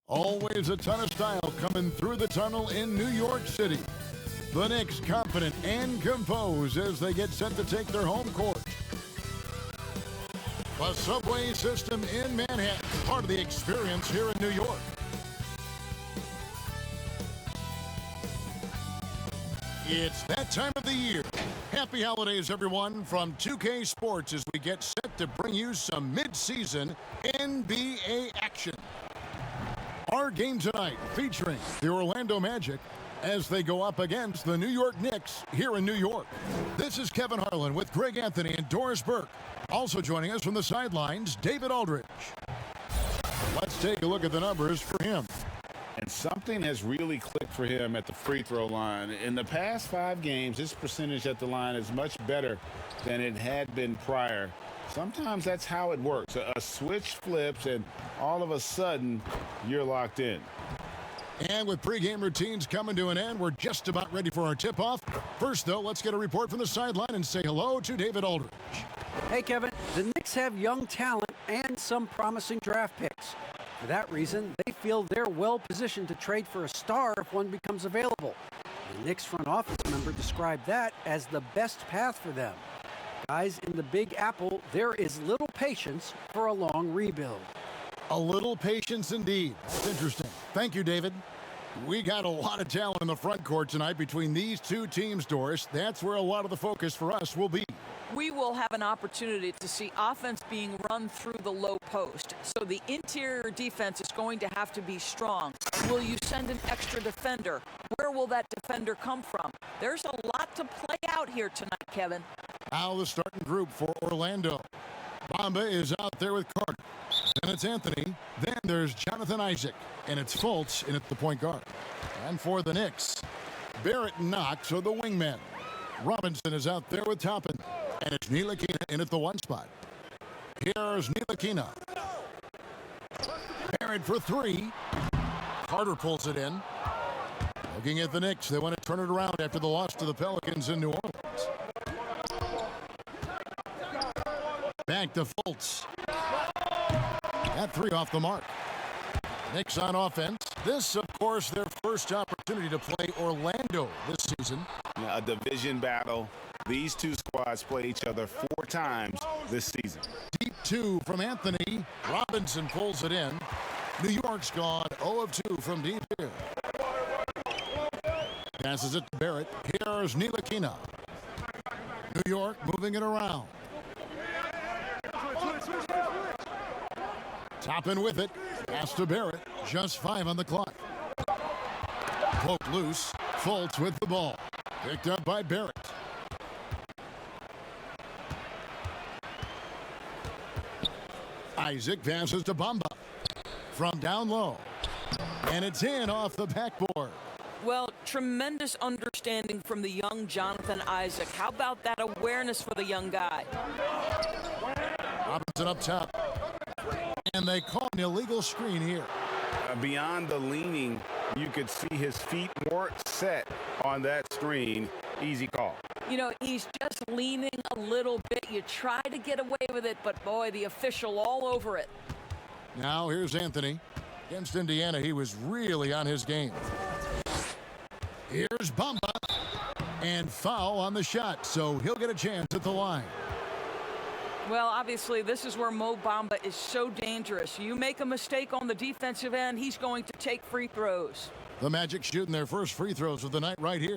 Always a ton of style coming through the tunnel in New York City. The Knicks confident and composed as they get set to take their home court. The subway system in Manhattan, part of the experience here in New York. It's that time of the year. Happy holidays, everyone, from 2K Sports as we get set to bring you some mid-season NBA action. Our game tonight featuring the Orlando Magic as they go up against the New York Knicks here in New York. This is Kevin Harlan with Greg Anthony and Doris Burke. Also joining us from the sidelines, David Aldridge. Let's take a look at the numbers for him. And something has really clicked for him at the free throw line. In the past 5 games, his percentage at the line is much better than it had been prior. Sometimes that's how it works. A switch flips and all of a sudden you're locked in. And with pregame routines coming to an end, we're just about ready for our tip-off. First, though, let's get a report from the sideline and say hello to David Aldridge. Hey, Kevin. The Knicks have young talent and some promising draft picks. For that reason, they feel they're well positioned to trade for a star if one becomes available. The Knicks front office member described that as the best path for them. Guys in the Big Apple, there is little patience for a long rebuild. A little patience indeed. That's interesting. Thank you, David. We got a lot of talent in the front court tonight between these two teams, Doris. That's where a lot of the focus for us will be. We will have an opportunity to see offense being run through the low post. So the interior defense is going to have to be strong. Will you send an extra defender? Where will that defender come from? There's a lot to play out here tonight, Kevin. Now the starting group for Orlando. Bamba is out there with Carter. Then it's Anthony. Then there's Jonathan Isaac. And it's Fultz in at the point guard. And for the Knicks, Barrett and Knox are the wingmen. Robinson is out there with Toppin. And it's Ntilikina in at the 1 spot. Here's Ntilikina. Barrett for 3. Carter pulls it in. Looking at the Knicks, they want to turn it around after the loss to the Pelicans in New Orleans. Back to Fultz. That 3 off the mark. Knicks on offense. This, of course, their first opportunity to play Orlando this season. A division battle. These two squads play each other 4 times this season. Deep 2 from Anthony. Robinson pulls it in. New York's gone 0 of 2 from deep here. Passes it to Barrett. Here's Ntilikina. New York moving it around. Toppin with it. Pass to Barrett. Just 5 on the clock. Poked loose. Fultz with the ball. Picked up by Barrett. Isaac passes to Bamba. From down low. And it's in off the backboard. Well, tremendous understanding from the young Jonathan Isaac. How about that awareness for the young guy? Robinson up top. And they call an illegal screen here. Beyond the leaning, you could see his feet weren't set on that screen. Easy call. You know, he's just leaning a little bit. You try to get away with it, but boy, the official all over it. Now here's Anthony. Against Indiana, he was really on his game. Here's Bamba. And foul on the shot, so he'll get a chance at the line. Well, obviously, this is where Mo Bamba is so dangerous. You make a mistake on the defensive end, he's going to take free throws. The Magic shooting their first free throws of the night right here.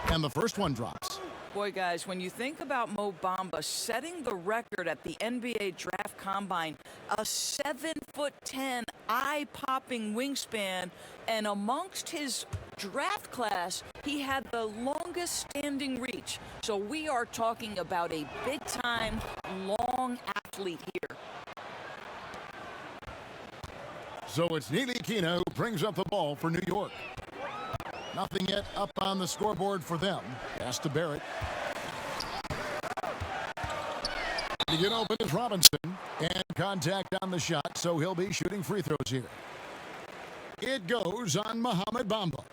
And the first one drops. Boy, guys, when you think about Mo Bamba setting the record at the NBA Draft Combine, a 7'10", eye-popping wingspan, and amongst his draft class, he had the longest standing reach. So we are talking about a big-time, long athlete here. So it's Ntilikina who brings up the ball for New York. Nothing yet up on the scoreboard for them. Pass to Barrett. To get open is Robinson. And contact on the shot, so he'll be shooting free throws here. It goes on Mohamed Bamba.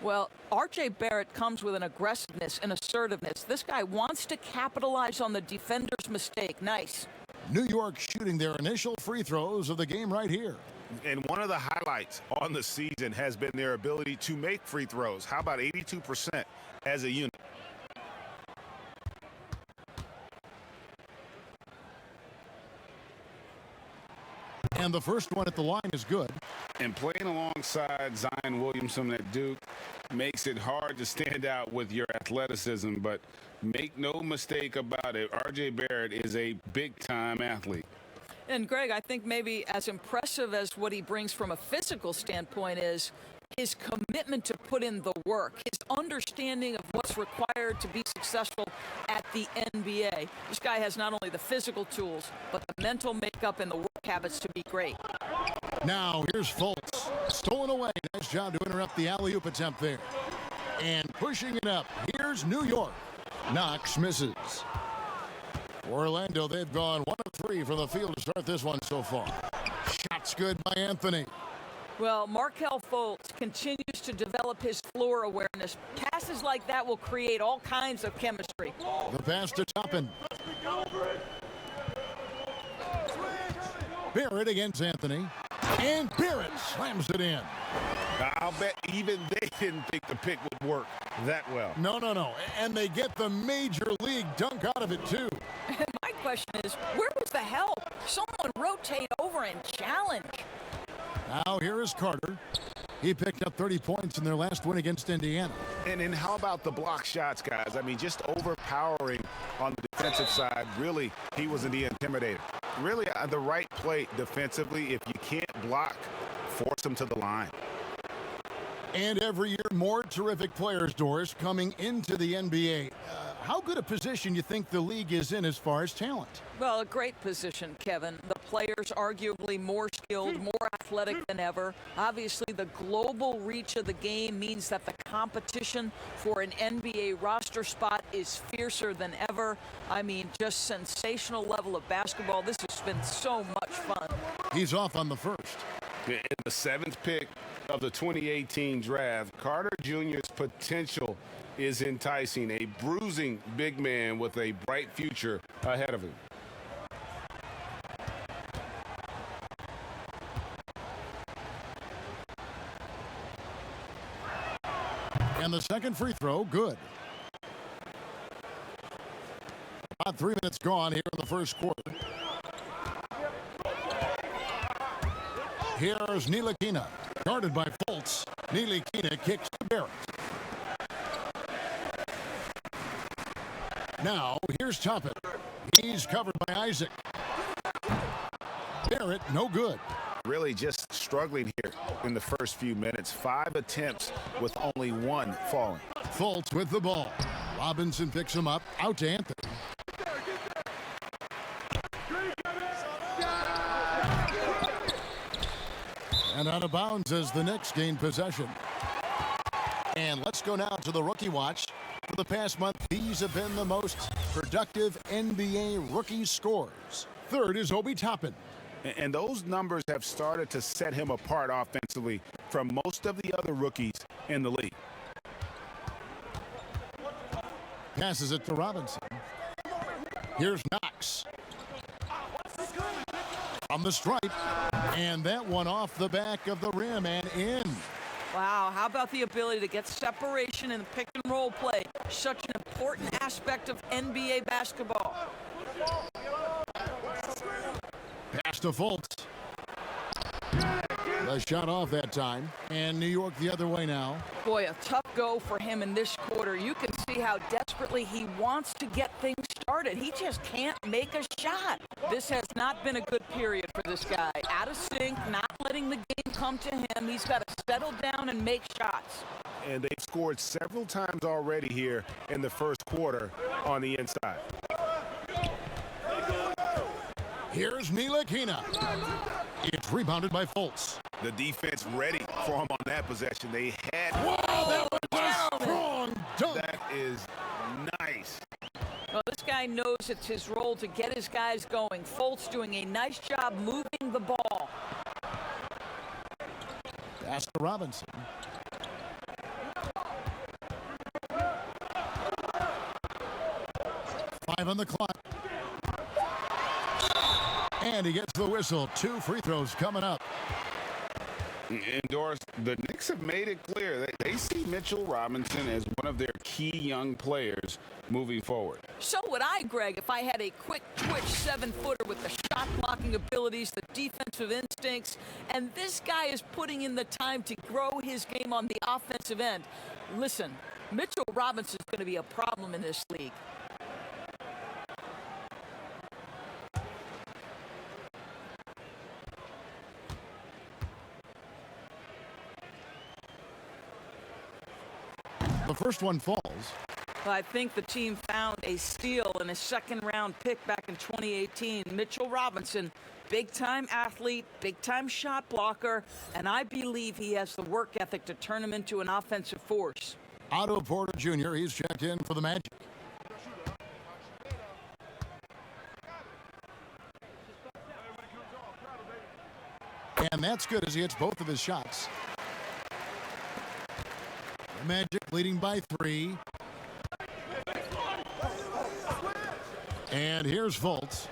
Well, R.J. Barrett comes with an aggressiveness and assertiveness. This guy wants to capitalize on the defender's mistake. Nice. New York shooting their initial free throws of the game right here. And one of the highlights on the season has been their ability to make free throws. How about 82% as a unit? And the first one at the line is good. And playing alongside Zion Williamson at Duke makes it hard to stand out with your athleticism, but make no mistake about it, R.J. Barrett is a big-time athlete. And, Greg, I think maybe as impressive as what he brings from a physical standpoint is his commitment to put in the work, his understanding of what's required to be successful at the NBA. This guy has not only the physical tools, but the mental makeup and the work habits to be great. Now here's Fultz. Stolen away. Nice job to interrupt the alley-oop attempt there. And pushing it up. Here's New York. Knox misses. Orlando, they've gone 1 of 3 from the field to start this one so far. Shots good by Anthony. Well, Markelle Fultz continues to develop his floor awareness. Passes like that will create all kinds of chemistry. The pass to Toppin. Barrett against Anthony. And Barrett slams it in. I'll bet even they didn't think the pick would work that well. No. And they get the major league dunk out of it, too. My question is, where was the help? Someone rotate over and challenge. Now here is Carter. He picked up 30 points in their last win against Indiana. And then how about the block shots, guys? I mean, just overpowering on the defensive side. Really, he wasn't the intimidator. Really, the right play defensively, if you can't block, force him to the line. And every year, more terrific players, Doris, coming into the NBA. How good a position you think the league is in as far as talent? Well, a great position, Kevin. The players arguably more skilled, more athletic than ever. Obviously, the global reach of the game means that the competition for an NBA roster spot is fiercer than ever. I mean, just sensational level of basketball. This has been so much fun. He's off on the first. In the 7th pick of the 2018 draft, Carter Jr.'s potential is enticing. A bruising big man with a bright future ahead of him. And the second free throw, good. About 3 minutes gone here in the first quarter. Here's Ntilikina, guarded by Fultz. Ntilikina kicks to Barrett. Now, here's Toppin. He's covered by Isaac. Barrett, no good. Really just struggling here in the first few minutes. 5 attempts with only 1 falling. Fultz with the ball. Robinson picks him up. Out to Anthony. And out of bounds as the Knicks gain possession. And let's go now to the rookie watch. For the past month, these have been the most productive NBA rookie scores. Third is Obi Toppin. And those numbers have started to set him apart offensively from most of the other rookies in the league. Passes it to Robinson. Here's Knox. From the stripe. And that one off the back of the rim and in. Wow, how about the ability to get separation in the pick and roll play? Such an important aspect of NBA basketball. Pass to Fultz. The shot off that time. And New York the other way now. Boy, a tough go for him in this quarter. You can see how desperately he wants to get things started. He just can't make a shot. This has not been a good period for this guy. Out of sync, not letting the game come to him. He's got to settle down and make shots. And they've scored several times already here in the first quarter on the inside. Here's Ntilikina. It's rebounded by Fultz. The defense ready for him on that possession. They had. Wow, that was a strong dunk. That is nice. Well, this guy knows it's his role to get his guys going. Fultz doing a nice job moving the ball. Pass to Robinson. Five on the clock. And he gets the whistle. 2 free throws coming up. Endorsed, the Knicks have made it clear that they see Mitchell Robinson as one of their key young players moving forward. So would I, Greg, if I had a quick twitch 7-footer with the shot blocking abilities, the defensive instincts, and this guy is putting in the time to grow his game on the offensive end. Listen, Mitchell Robinson is going to be a problem in this league. The first one falls. I think the team found a steal in a second-round pick back in 2018. Mitchell Robinson, big-time athlete, big-time shot blocker, and I believe he has the work ethic to turn him into an offensive force. Otto Porter Jr., he's checked in for the Magic. And that's good as he hits both of his shots. The Magic leading by 3. And here's Fultz.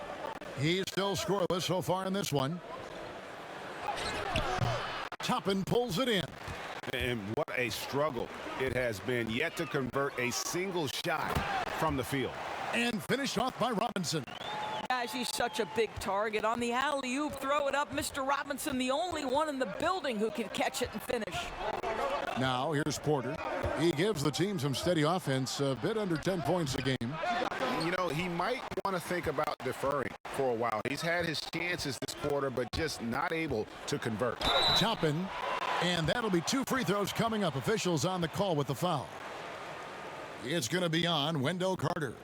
He's still scoreless so far in this one. Toppin pulls it in. And what a struggle it has been, yet to convert a single shot from the field. And finished off by Robinson. Guys, he's such a big target. On the alley-oop, throw it up. Mr. Robinson, the only one in the building who can catch it and finish. Now, here's Porter. He gives the team some steady offense, a bit under 10 points a game. You know, he might want to think about deferring for a while. He's had his chances this quarter, but just not able to convert. Toppin, and that'll be 2 free throws coming up. Officials on the call with the foul. It's going to be on Wendell Carter.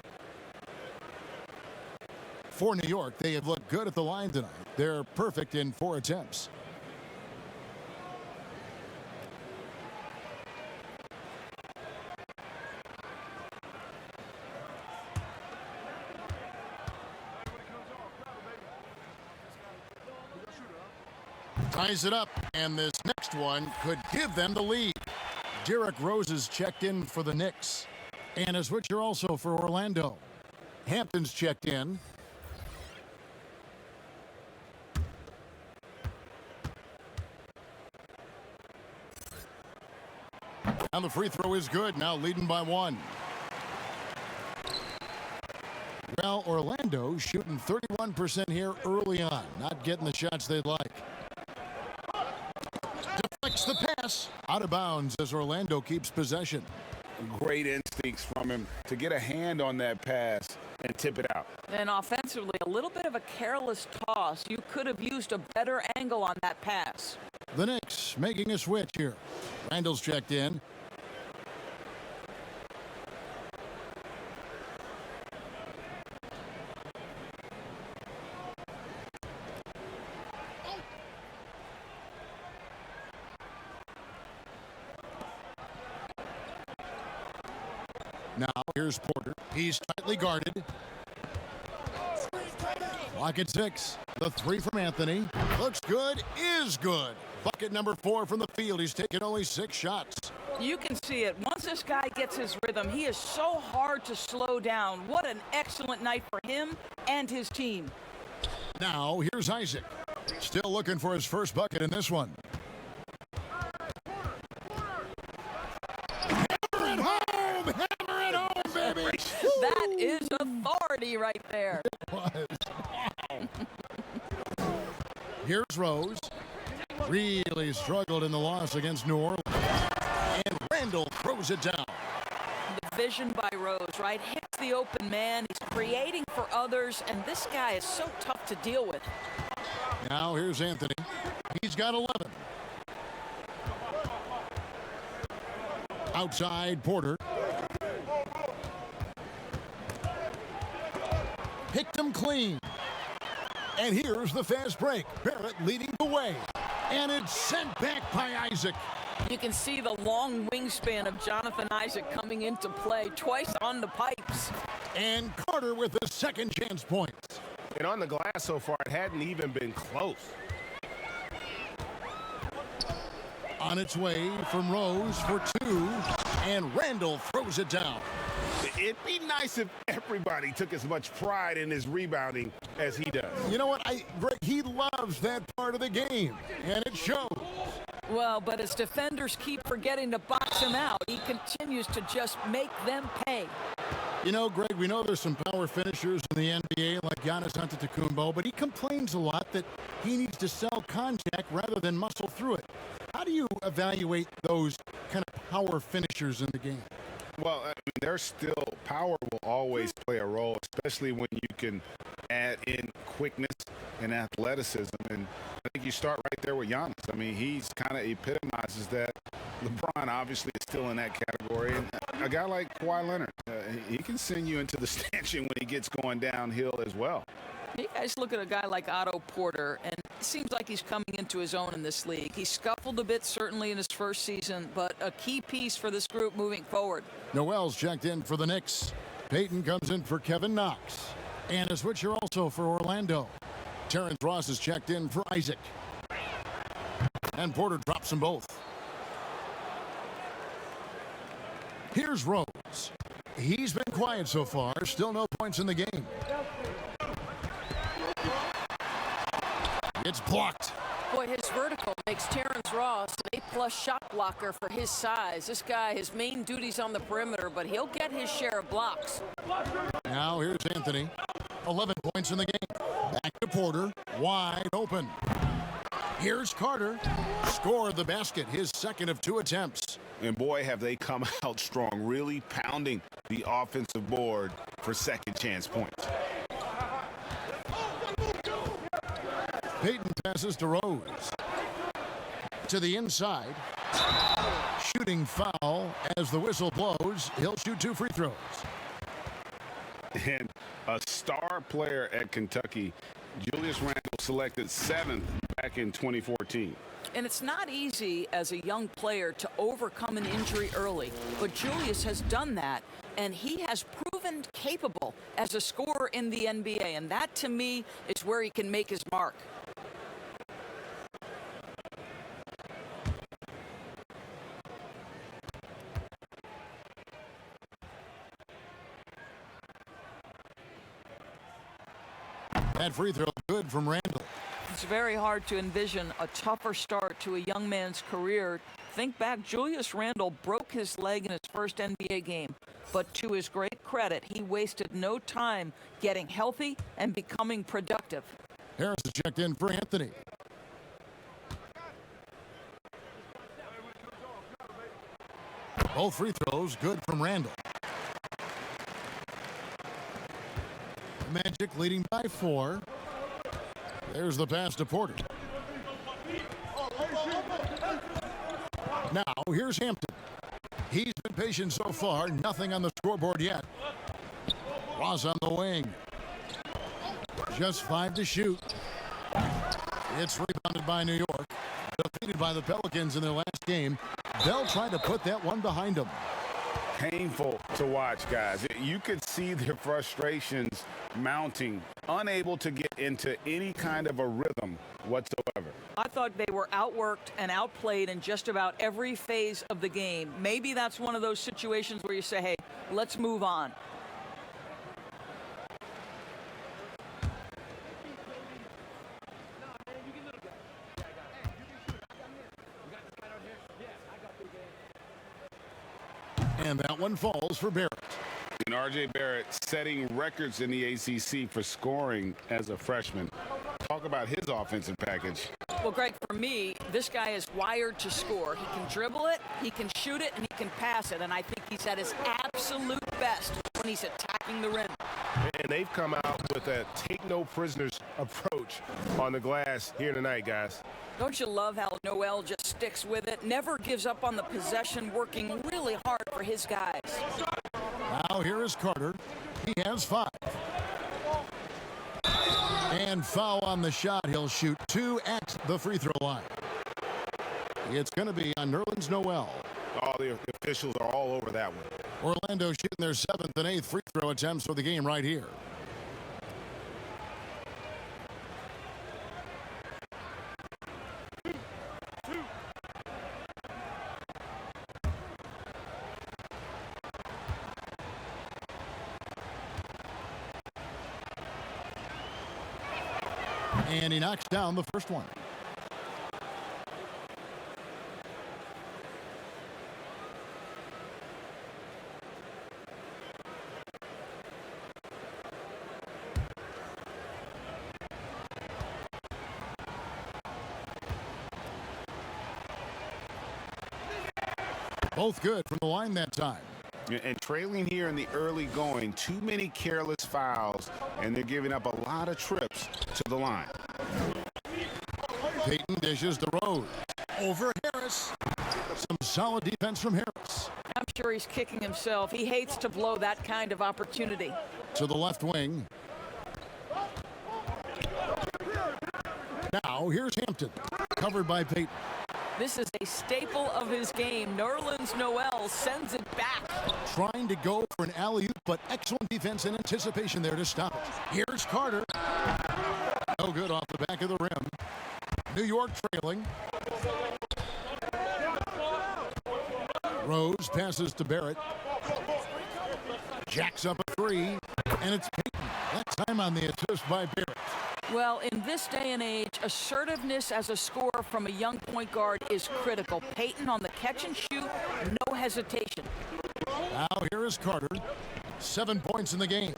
For New York, they have looked good at the line tonight. They're perfect in 4 attempts. Ties it up, and this next one could give them the lead. Derrick Rose is checked in for the Knicks. And a switcher also for Orlando. Hampton's checked in. And the free throw is good, now leading by 1. Well, Orlando shooting 31% here early on, not getting the shots they'd like. Deflects the pass, out of bounds as Orlando keeps possession. Great instincts from him to get a hand on that pass and tip it out. And offensively, a little bit of a careless toss. You could have used a better angle on that pass. The Knicks making a switch here. Randle's checked in. Now, here's Porter. He's tightly guarded. Clock at 6. The 3 from Anthony. Looks good, is good. Bucket number 4 from the field. He's taken only 6 shots. You can see it. Once this guy gets his rhythm, he is so hard to slow down. What an excellent night for him and his team. Now, here's Isaac. Still looking for his first bucket in this one. That is authority right there. Here's Rose. Really struggled in the loss against New Orleans. And Randle throws it down. The vision by Rose, right? Hits the open man. He's creating for others, and this guy is so tough to deal with. Now here's Anthony. He's got 11. Outside, Porter. Picked him clean. And here's the fast break. Barrett leading the way. And it's sent back by Isaac. You can see the long wingspan of Jonathan Isaac coming into play twice on the pipes. And Carter with the second chance points. And on the glass so far, it hadn't even been close. On its way from Rose for two, and Randle throws it down. It'd be nice if everybody took as much pride in his rebounding as he does. You know what? Greg, he loves that part of the game, and it shows. Well, but as defenders keep forgetting to box him out, he continues to just make them pay. You know, Greg, we know there's some power finishers in the NBA like Giannis Antetokounmpo, but he complains a lot that he needs to sell contact rather than muscle through it. How do you evaluate those kind of power finishers in the game? Well, I mean, there's still power will always play a role, especially when you can add in quickness and athleticism. And I think you start right there with Giannis. I mean, he's kind of epitomizes that. LeBron obviously is still in that category. And a guy like Kawhi Leonard, he can send you into the stanchion when he gets going downhill as well. You guys look at a guy like Otto Porter, and it seems like he's coming into his own in this league. He scuffled a bit, certainly, in his first season, but a key piece for this group moving forward. Noel's checked in for the Knicks. Peyton comes in for Kevin Knox. And a switcher also for Orlando. Terrence Ross is checked in for Isaac. And Porter drops them both. Here's Rose. He's been quiet so far. Still no points in the game. It's blocked. Boy, his vertical makes Terrence Ross an A+ shot blocker for his size. This guy, his main duty's on the perimeter, but he'll get his share of blocks. Now here's Anthony. 11 points in the game. Back to Porter. Wide open. Here's Carter. Scored the basket. His second of 2 attempts. And boy, have they come out strong, really pounding the offensive board for second chance points. Peyton passes to Rose. To the inside. Shooting foul as the whistle blows. He'll shoot 2 free throws. And a star player at Kentucky, Julius Randle, selected 7th back in 2014. And it's not easy as a young player to overcome an injury early, but Julius has done that, and he has proven capable as a scorer in the NBA, and that, to me, is where he can make his mark. That free throw good from Randle. It's very hard to envision a tougher start to a young man's career. Think back, Julius Randle broke his leg in his first NBA game, but to his great credit, he wasted no time getting healthy and becoming productive. Harris is checked in for Anthony. Both free throws good from Randle. Magic leading by 4. There's the pass to Porter. Now, here's Hampton. He's been patient so far. Nothing on the scoreboard yet. Ross on the wing. Just 5 to shoot. It's rebounded by New York. Defeated by the Pelicans in their last game. They'll try to put that one behind them. Painful to watch, guys. You could see their frustrations mounting, unable to get into any kind of a rhythm whatsoever. I thought they were outworked and outplayed in just about every phase of the game. Maybe that's one of those situations where you say, hey, let's move on. And that one falls for Barrett. And R.J. Barrett setting records in the ACC for scoring as a freshman. Talk about his offensive package. Well, Greg, for me, this guy is wired to score. He can dribble it, he can shoot it, and he can pass it. And I think he's at his absolute best when he's attacking the rim. And they've come out with a take-no-prisoners approach on the glass here tonight, guys. Don't you love how Noel just sticks with it, never gives up on the possession, working really hard for his guys. Now here is Carter. He has 5. And foul on the shot. He'll shoot 2 at the free throw line. It's going to be on Nerlens Noel. All the officials are all over that one. Orlando shooting their 7th and 8th free throw attempts for the game right here. And he knocks down the first one. Both good from the line that time. And trailing here in the early going, too many careless fouls, and they're giving up a lot of trips to the line. Payton dishes to Rose. Over Harris. Some solid defense from Harris. I'm sure he's kicking himself. He hates to blow that kind of opportunity. To the left wing. Now here's Hampton. Covered by Payton. This is a staple of his game. Nerlens Noel sends it back. Trying to go for an alley-oop, but excellent defense and anticipation there to stop it. Here's Carter. No good off the back of the rim. New York trailing. Rose passes to Barrett. Jacks up a three, and it's Payton. That time on the assist by Barrett. Well, in this day and age, assertiveness as a scorer from a young point guard is critical. Payton on the catch and shoot, no hesitation. Now here is Carter. 7 points in the game.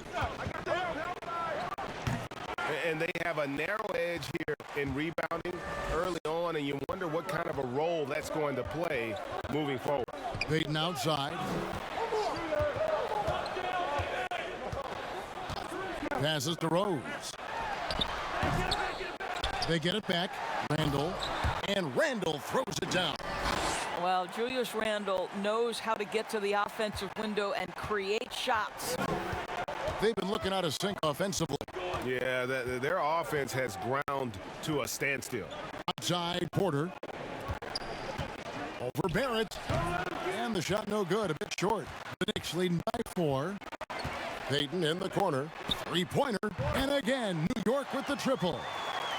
And they have a narrow edge here in rebounding early on, and you wonder what kind of a role that's going to play moving forward. Payton outside. Passes to Rose. They get it back. Randle. And Randle throws it down. Well, Julius Randle knows how to get to the offensive window and create shots. They've been looking out of sync offensively. Yeah, their offense has ground to a standstill. Outside Porter. Over Barrett. And the shot no good, a bit short. The Knicks leading by 4. Payton in the corner. Three-pointer. And again, New York with the triple.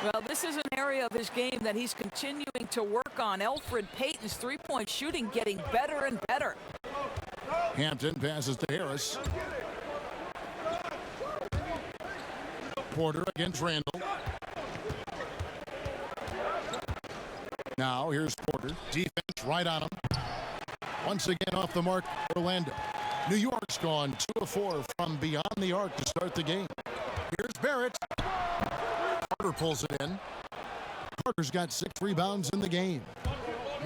Well, this is an area of his game that he's continuing to work on. Elfrid Payton's three-point shooting getting better and better. Hampton passes to Harris. Porter against Randle. Now here's Porter. Defense right on him. Once again off the mark, Orlando. New York's gone 2 of 4 from beyond the arc to start the game. Here's Barrett. Porter pulls it in. Porter's got 6 rebounds in the game.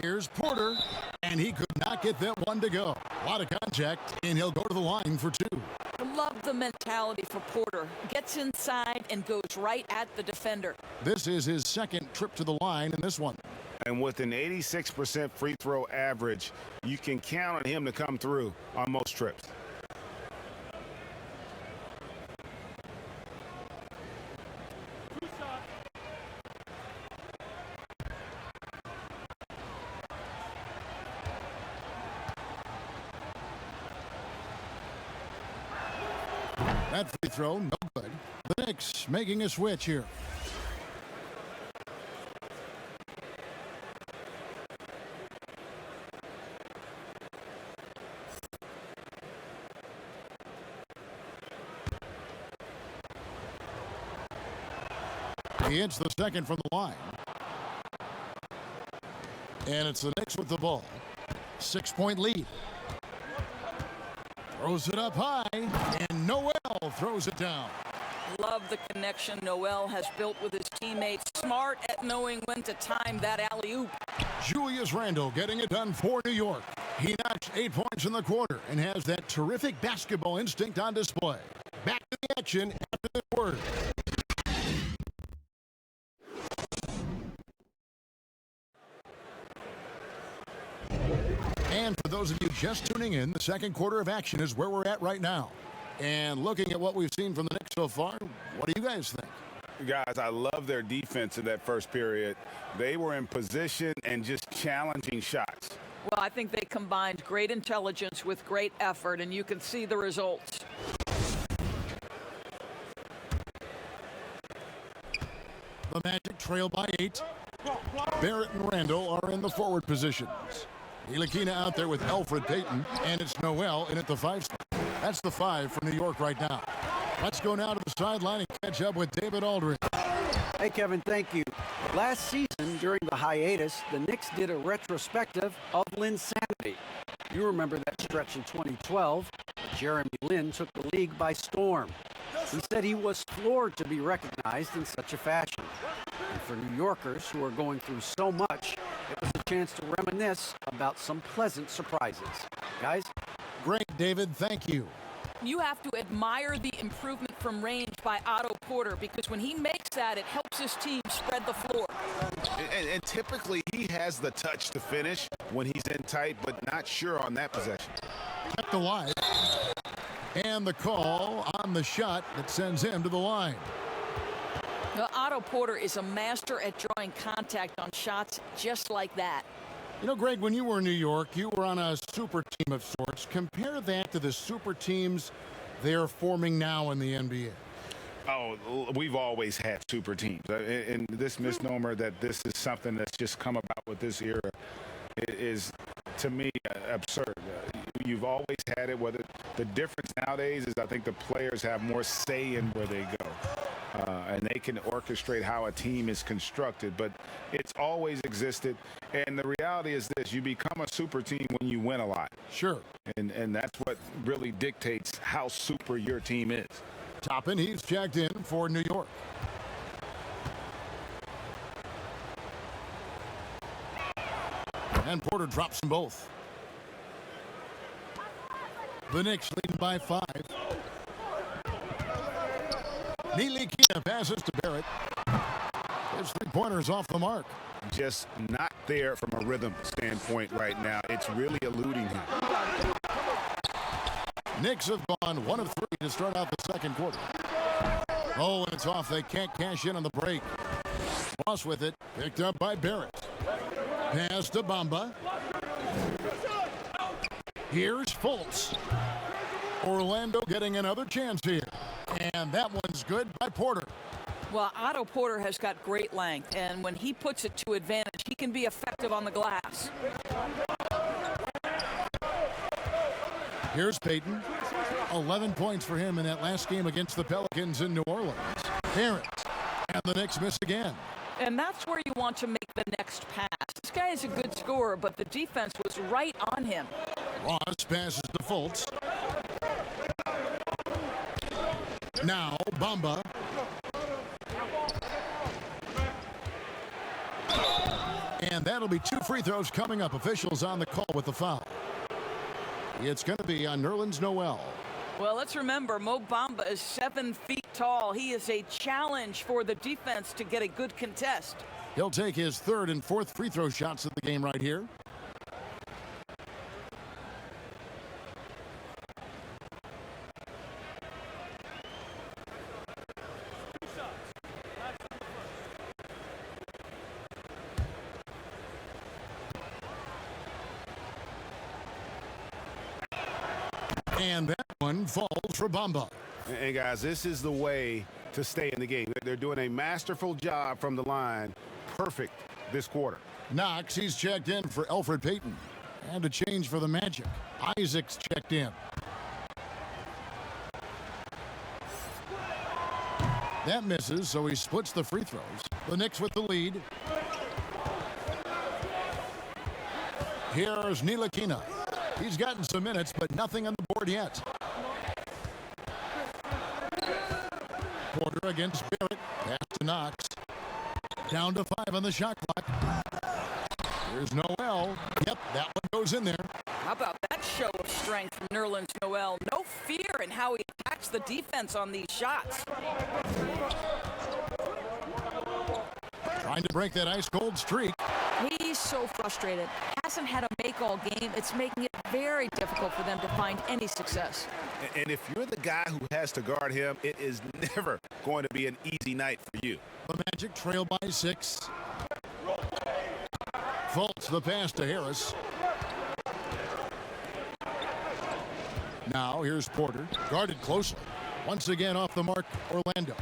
Here's Porter, and he could not get that one to go. A lot of contact, and he'll go to the line for 2. I love the mentality for Porter. Gets inside and goes right at the defender. This is his second trip to the line in this one. And with an 86% free throw average, you can count on him to come through on most trips. That free throw, no good. The Knicks making a switch here. He hits the second from the line. And it's the Knicks with the ball. 6-point lead. Throws it up high, and Noel throws it down. Love the connection Noel has built with his teammates. Smart at knowing when to time that alley-oop. Julius Randle getting it done for New York. He knocks 8 points in the quarter and has that terrific basketball instinct on display. Back to the action after this word. And for those of you just tuning in, the second quarter of action is where we're at right now. And looking at what we've seen from the Knicks so far, what do you guys think? Guys, I love their defense in that first period. They were in position and just challenging shots. Well, I think they combined great intelligence with great effort, and you can see the results. The Magic trail by 8. Barrett and Randle are in the forward positions. Ntilikina out there with Alfred Payton, and it's Noel in at the 5 spot. That's the 5 for New York right now. Let's go now to the sideline and catch up with David Aldridge. Hey, Kevin, thank you. Last season, during the hiatus, the Knicks did a retrospective of Linsanity. You remember that stretch in 2012. Jeremy Lin took the league by storm. He said he was floored to be recognized in such a fashion. And for New Yorkers who are going through so much, it was a chance to reminisce about some pleasant surprises. Guys? Great, David. Thank you. You have to admire the improvement from range by Otto Porter, because when he makes that, it helps his team spread the floor. And typically he has the touch to finish when he's in tight, but not sure on that possession. Kept alive. And the call on the shot that sends him to the line. Now, Otto Porter is a master at drawing contact on shots just like that. You know, Greg, when you were in New York, you were on a super team of sorts. Compare that to the super teams they're forming now in the NBA. Oh, we've always had super teams. And this misnomer that this is something that's just come about with this era is, to me, absurd. You've always had it. Whether the difference nowadays is I think the players have more say in where they go. And they can orchestrate how a team is constructed, but it's always existed. And the reality is this: you become a super team when you win a lot. Sure. And that's what really dictates how super your team is. Toppin, he's checked in for New York. And Porter drops them both. The Knicks leading by 5. Ntilikina passes to Barrett. His three-pointers off the mark. Just not there from a rhythm standpoint right now. It's really eluding him. Knicks have gone 1 of 3 to start out the second quarter. Oh, and it's off. They can't cash in on the break. Ross with it. Picked up by Barrett. Pass to Bamba. Here's Fultz. Orlando getting another chance here. And that one's good by Porter. Well, Otto Porter has got great length, and when he puts it to advantage, he can be effective on the glass. Here's Payton. 11 points for him in that last game against the Pelicans in New Orleans. Barrett. And the Knicks miss again. And that's where you want to make the next pass. This guy is a good scorer, but the defense was right on him. Ross passes to Fultz. Now, Bamba. And that'll be 2 free throws coming up. Officials on the call with the foul. It's going to be on Nerlens Noel. Well, let's remember, Mo Bamba is 7 feet tall. He is a challenge for the defense to get a good contest. He'll take his 3rd and 4th free throw shots of the game right here. And that one falls for Bamba. And guys, this is the way to stay in the game. They're doing a masterful job from the line. Perfect this quarter. Knox, he's checked in for Alfred Payton. And a change for the Magic. Isaac's checked in. That misses, so he splits the free throws. The Knicks with the lead. Here's Ntilikina. He's gotten some minutes, but nothing on the board yet. Porter against Barrett. Pass to Knox. Down to 5 on the shot clock. Here's Noel. Yep, that one goes in there. How about that show of strength from Nerlens Noel? No fear in how he attacks the defense on these shots. Trying to break that ice-cold streak. He's so frustrated. Hasn't had a make-all game. It's making it very difficult for them to find any success. And if you're the guy who has to guard him, it is never going to be an easy night for you. The Magic trail by 6. Fultz the pass to Harris. Now here's Porter, guarded closely. Once again off the mark, Orlando.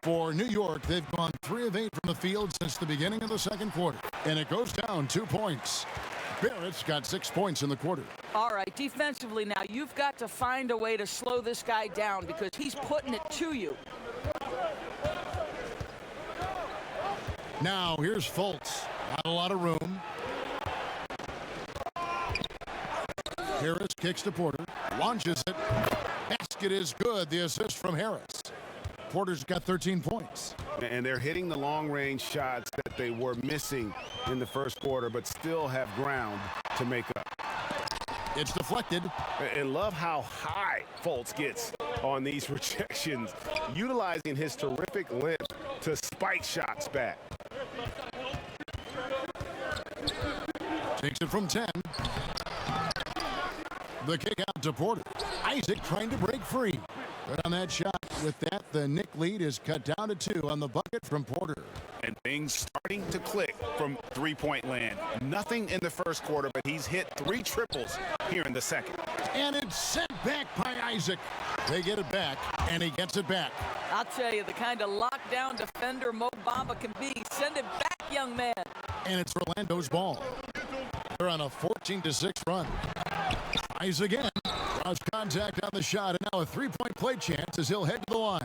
For New York, they've gone 3 of 8 from the field since the beginning of the second quarter. And it goes down 2 points. Barrett's got 6 points in the quarter. All right, defensively now, you've got to find a way to slow this guy down because he's putting it to you. Now here's Fultz. Not a lot of room. Harris kicks to Porter. Launches it. Basket is good. The assist from Harris. Porter's got 13 points. And they're hitting the long-range shots that they were missing in the first quarter, but still have ground to make up. It's deflected. And love how high Fultz gets on these rejections, utilizing his terrific length to spike shots back. Takes it from 10. The kick out to Porter. Isaac trying to break free. Good on that shot. With that, the Knick lead is cut down to 2 on the bucket from Porter. And things starting to click from three-point land. Nothing in the first quarter, but he's hit 3 triples here in the second. And it's sent back by Isaac. They get it back, and he gets it back. I'll tell you, the kind of lockdown defender Mo Bamba can be. Send it back, young man. And it's Orlando's ball. They're on a 14-6 run. Tries again. Draws contact on the shot, and now a 3-point play chance as he'll head to the line.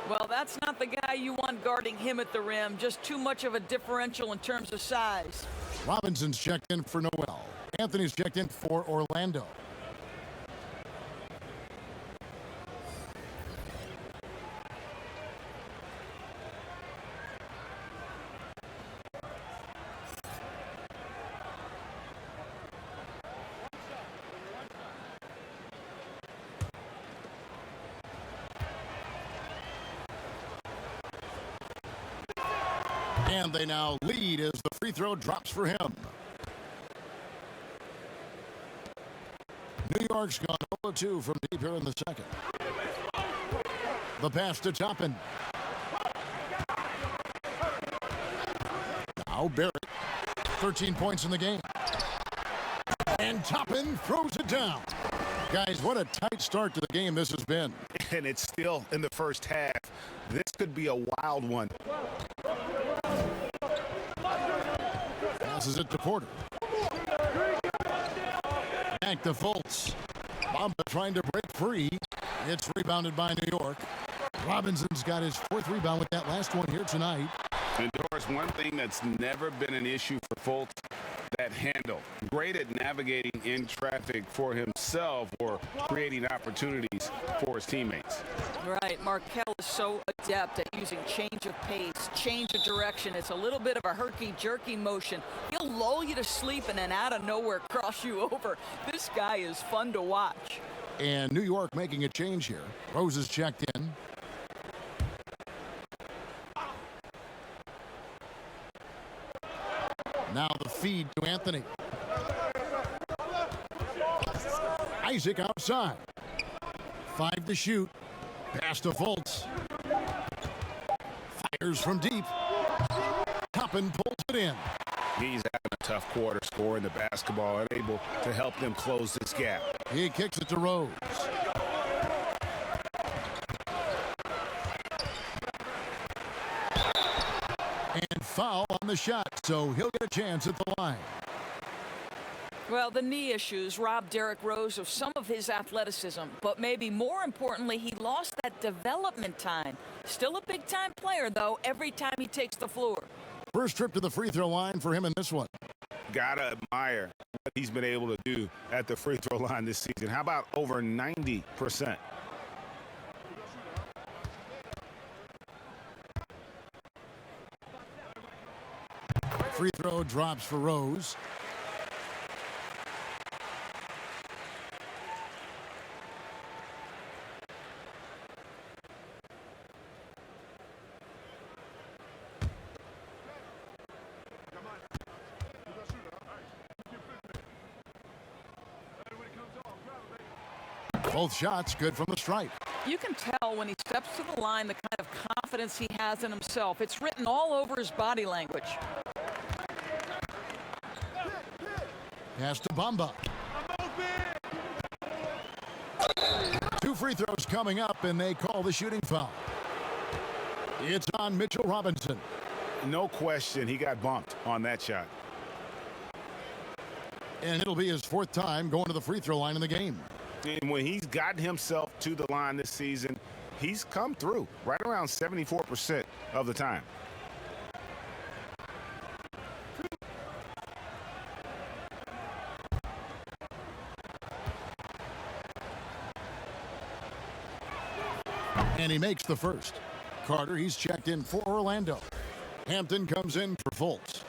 Well, that's not the guy you want guarding him at the rim. Just too much of a differential in terms of size. Robinson's checked in for Noel. Anthony's checked in for Orlando. And they now lead as the free throw drops for him. New York's gone 0-2 from deep here in the second. The pass to Toppin. Now Barrett. 13 points in the game. And Toppin throws it down. Guys, what a tight start to the game this has been. And it's still in the first half. This could be a wild one. Passes it to Porter. Back to Fultz. Bamba trying to break free. It's rebounded by New York. Robinson's got his 4th rebound with that last one here tonight. And Doris, one thing that's never been an issue for Fultz, that handle. Great at navigating in traffic for himself or creating opportunities for his teammates. Right, Markelle is so adept at using change of pace, change of direction. It's a little bit of a herky-jerky motion. He'll lull you to sleep and then out of nowhere cross you over. This guy is fun to watch. And New York making a change here. Rose is checked in. Now the feed to Anthony. Isaac outside. 5 to shoot. Pass to Fultz. Fires from deep. Toppin pulls it in. He's having a tough quarter, scoring the basketball, unable to help them close this gap. He kicks it to Rose. And foul on the shot, so he'll get a chance at the line. Well, the knee issues robbed Derrick Rose of some of his athleticism, but maybe more importantly, he lost that development time. Still a big-time player, though, every time he takes the floor. First trip to the free throw line for him in this one. Gotta admire what he's been able to do at the free throw line this season. How about over 90%? Free throw drops for Rose. Both shots good from the stripe. You can tell when he steps to the line the kind of confidence he has in himself. It's written all over his body language. Pass to Bamba. Two free throws coming up, and they call the shooting foul. It's on Mitchell Robinson. No question, he got bumped on that shot. And it'll be his fourth time going to the free throw line in the game. And when he's gotten himself to the line this season, he's come through right around 74% of the time. And he makes the first. Carter, he's checked in for Orlando. Hampton comes in for Fultz.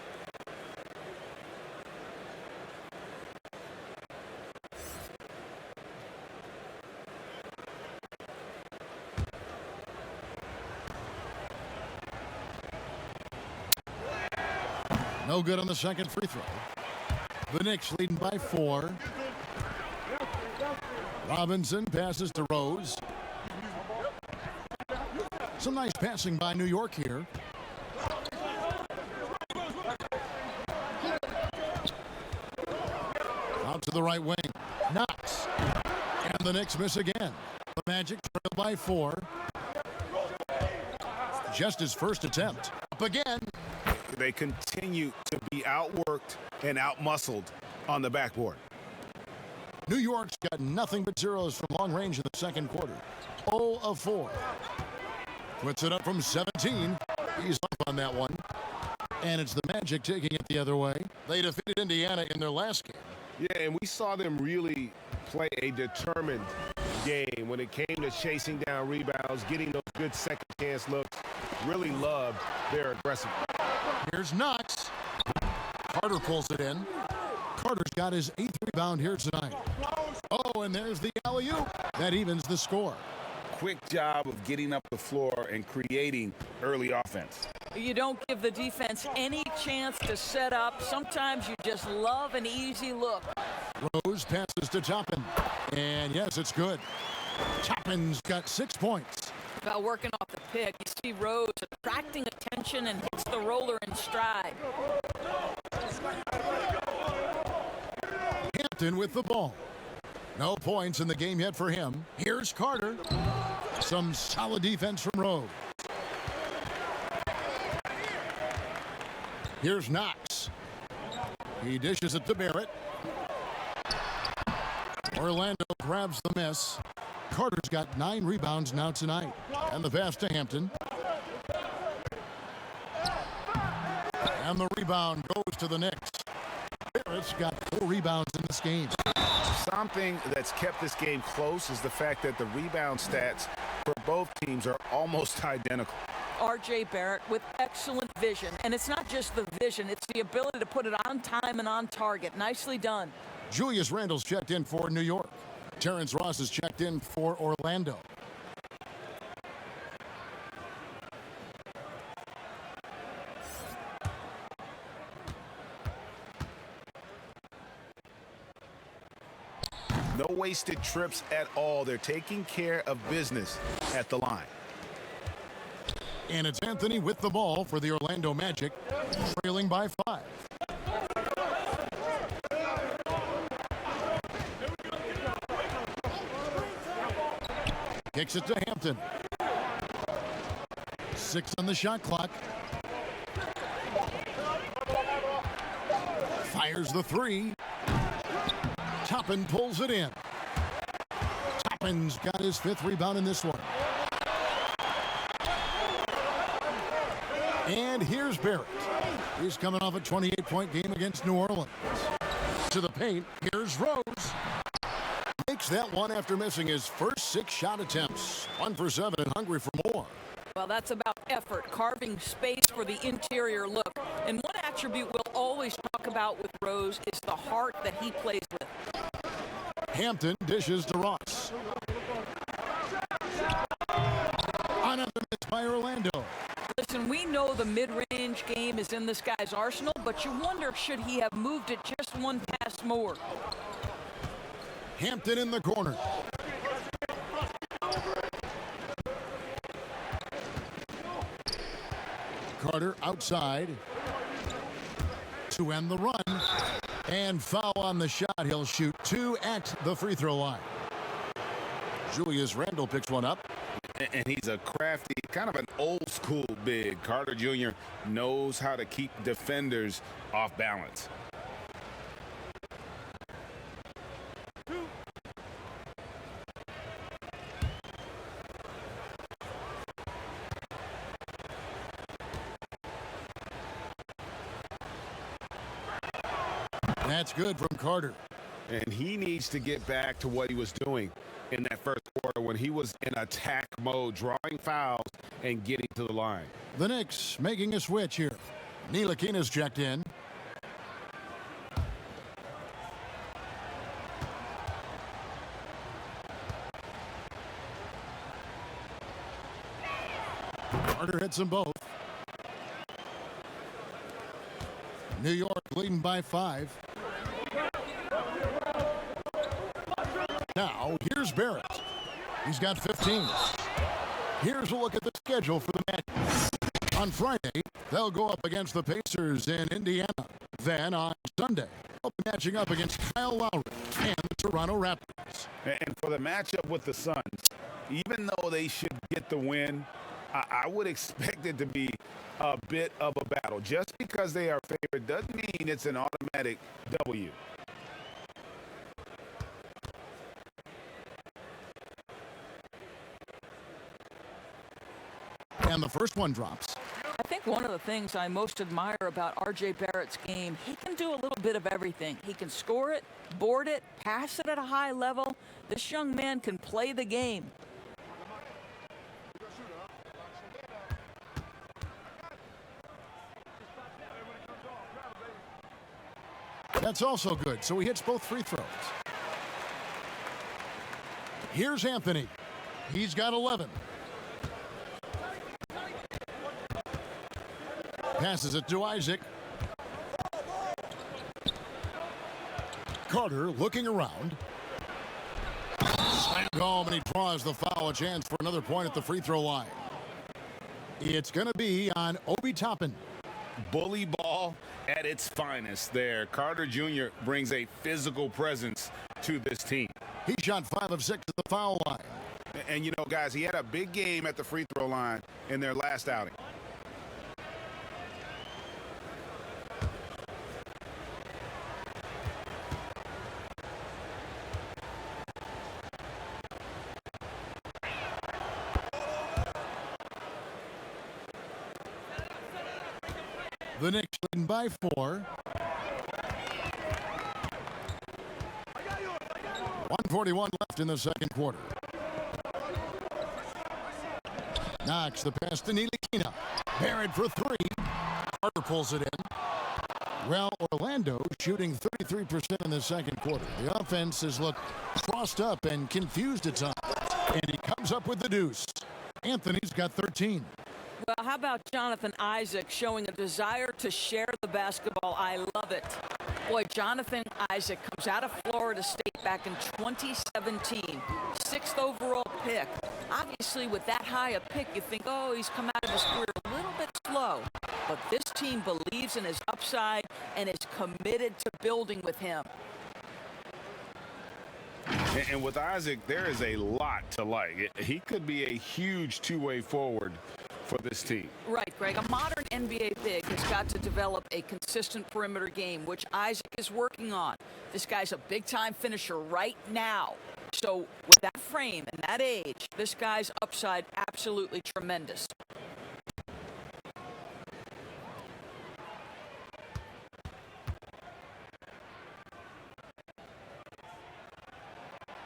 No good on the second free throw. The Knicks leading by 4. Robinson passes to Rose. Some nice passing by New York here. Out to the right wing. Knox. And the Knicks miss again. The Magic trail by 4. Just his first attempt. Up again. They continue to be outworked and outmuscled on the backboard. New York's got nothing but zeros from long range in the second quarter. 0 of 4. Puts it up from 17. He's up on that one. And it's the Magic taking it the other way. They defeated Indiana in their last game. Yeah, and we saw them really play a determined game when it came to chasing down rebounds, getting those good second chance looks. Really loved their aggressiveness. Here's Knox. Carter pulls it in. Carter's got his 8th rebound here tonight. Oh, and there's the alley-oop. That evens the score. Quick job of getting up the floor and creating early offense. You don't give the defense any chance to set up. Sometimes you just love an easy look. Rose passes to Toppin. And yes, it's good. Toppin's got 6 points. About working off the pick, you see Rose attracting attention and hits the roller in stride. Hampton with the ball. No points in the game yet for him. Here's Carter. Some solid defense from Rose. Here's Knox. He dishes it to Barrett. Orlando grabs the miss. Carter's got 9 rebounds now tonight. And the pass to Hampton. And the rebound goes to the Knicks. Barrett's got 4 rebounds in this game. Something that's kept this game close is the fact that the rebound stats for both teams are almost identical. R.J. Barrett with excellent vision. And it's not just the vision, it's the ability to put it on time and on target. Nicely done. Julius Randle's checked in for New York. Terrence Ross is checked in for Orlando. No wasted trips at all. They're taking care of business at the line. And it's Anthony with the ball for the Orlando Magic, trailing by 5. Kicks it to Hampton. 6 on the shot clock. Fires the 3. Toppin pulls it in. Toppin's got his 5th rebound in this one. And here's Barrett. He's coming off a 28-point game against New Orleans. To the paint, here's Rose. Makes that one after missing his first 6 shot attempts. 1 for 7 and hungry for more. Well, that's about effort, carving space for the interior look. And one attribute we'll always talk about with Rose is the heart that he plays with. Hampton dishes to Ross. Another miss by Orlando. Listen, we know the mid-range game is in this guy's arsenal, but you wonder, should he have moved it just one pass more? Hampton in the corner. Carter outside to end the run. And foul on the shot. He'll shoot 2 at the free throw line. Julius Randle picks one up. And he's a crafty, kind of an old school big. Carter Jr. knows how to keep defenders off balance. That's good from Carter. And he needs to get back to what he was doing in that first quarter when he was in attack mode, drawing fouls and getting to the line. The Knicks making a switch here. Ntilikina's checked in. Carter hits them both. New York leading by 5. Now, here's Barrett. He's got 15. Here's a look at the schedule for the match. On Friday, they'll go up against the Pacers in Indiana. Then on Sunday, they'll be matching up against Kyle Lowry and the Toronto Raptors. And for the matchup with the Suns, even though they should get the win, I would expect it to be a bit of a battle. Just because they are favored doesn't mean it's an automatic W. And the first one drops. I think one of the things I most admire about R.J. Barrett's game, he can do a little bit of everything. He can score it, board it, pass it at a high level. This young man can play the game. That's also good, so he hits both free throws. Here's Anthony. He's got 11. Passes it to Isaac. Carter looking around. Slammed home, and he draws the foul. A chance for another point at the free throw line. It's going to be on Obi Toppin. Bully ball at its finest there. Carter Jr. brings a physical presence to this team. He shot 5 of 6 at the foul line. And, you know, guys, he had a big game at the free throw line in their last outing. The Knicks leading by 4. 1:41 left in the second quarter. Knox the pass to Ntilikina. Barrett for 3. Carter pulls it in. Well, Orlando shooting 33% in the second quarter. The offense has looked crossed up and confused at times. And he comes up with the deuce. Anthony's got 13. Well, how about Jonathan Isaac showing a desire to share the basketball? I love it. Boy, Jonathan Isaac comes out of Florida State back in 2017. 6th overall pick. Obviously, with that high a pick, you think, oh, he's come out of his career a little bit slow. But this team believes in his upside and is committed to building with him. And with Isaac, there is a lot to like. He could be a huge two-way forward for this team. Right, Greg. A modern NBA big has got to develop a consistent perimeter game, which Isaac is working on. This guy's a big-time finisher right now. So with that frame and that age, this guy's upside absolutely tremendous.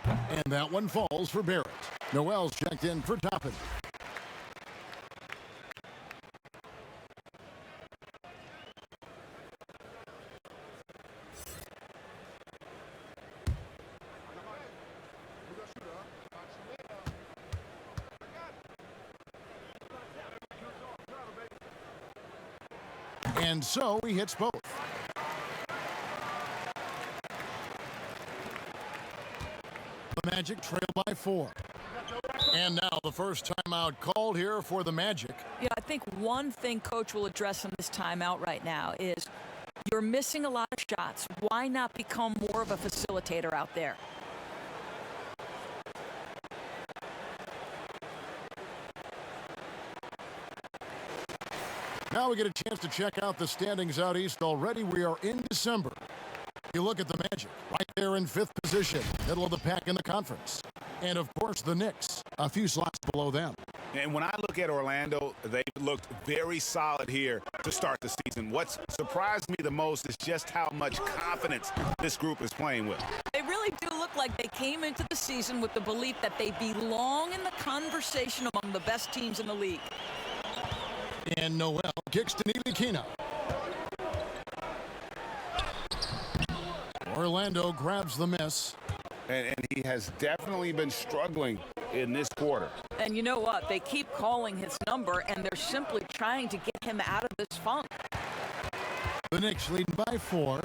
And that one falls for Barrett. Noel's checked in for Toppin. And so he hits both. The Magic trail by 4. And now the first timeout called here for the Magic. Yeah, I think one thing Coach will address in this timeout right now is you're missing a lot of shots. Why not become more of a facilitator out there? Now we get a chance to check out the standings out east. Already we are in December. You look at the Magic, right there in 5th position, middle of the pack in the conference. And, of course, the Knicks, a few slots below them. And when I look at Orlando, they looked very solid here to start the season. What's surprised me the most is just how much confidence this group is playing with. They really do look like they came into the season with the belief that they belong in the conversation among the best teams in the league. And Noel kicks to Nilikina. Orlando grabs the miss. And he has definitely been struggling in this quarter. And you know what? They keep calling his number, and they're simply trying to get him out of this funk. The Knicks leading by 4.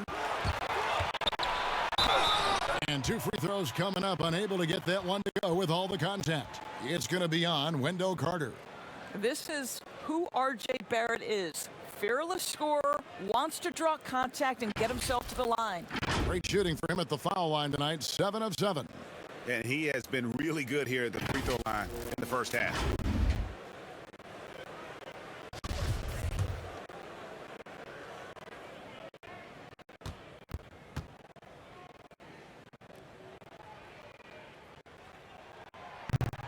And 2 free throws coming up, unable to get that one to go with all the contact. It's going to be on Wendell Carter. This is who R.J. Barrett is. Fearless scorer, wants to draw contact and get himself to the line. Great shooting for him at the foul line tonight, 7 of 7. And he has been really good here at the free throw line in the first half.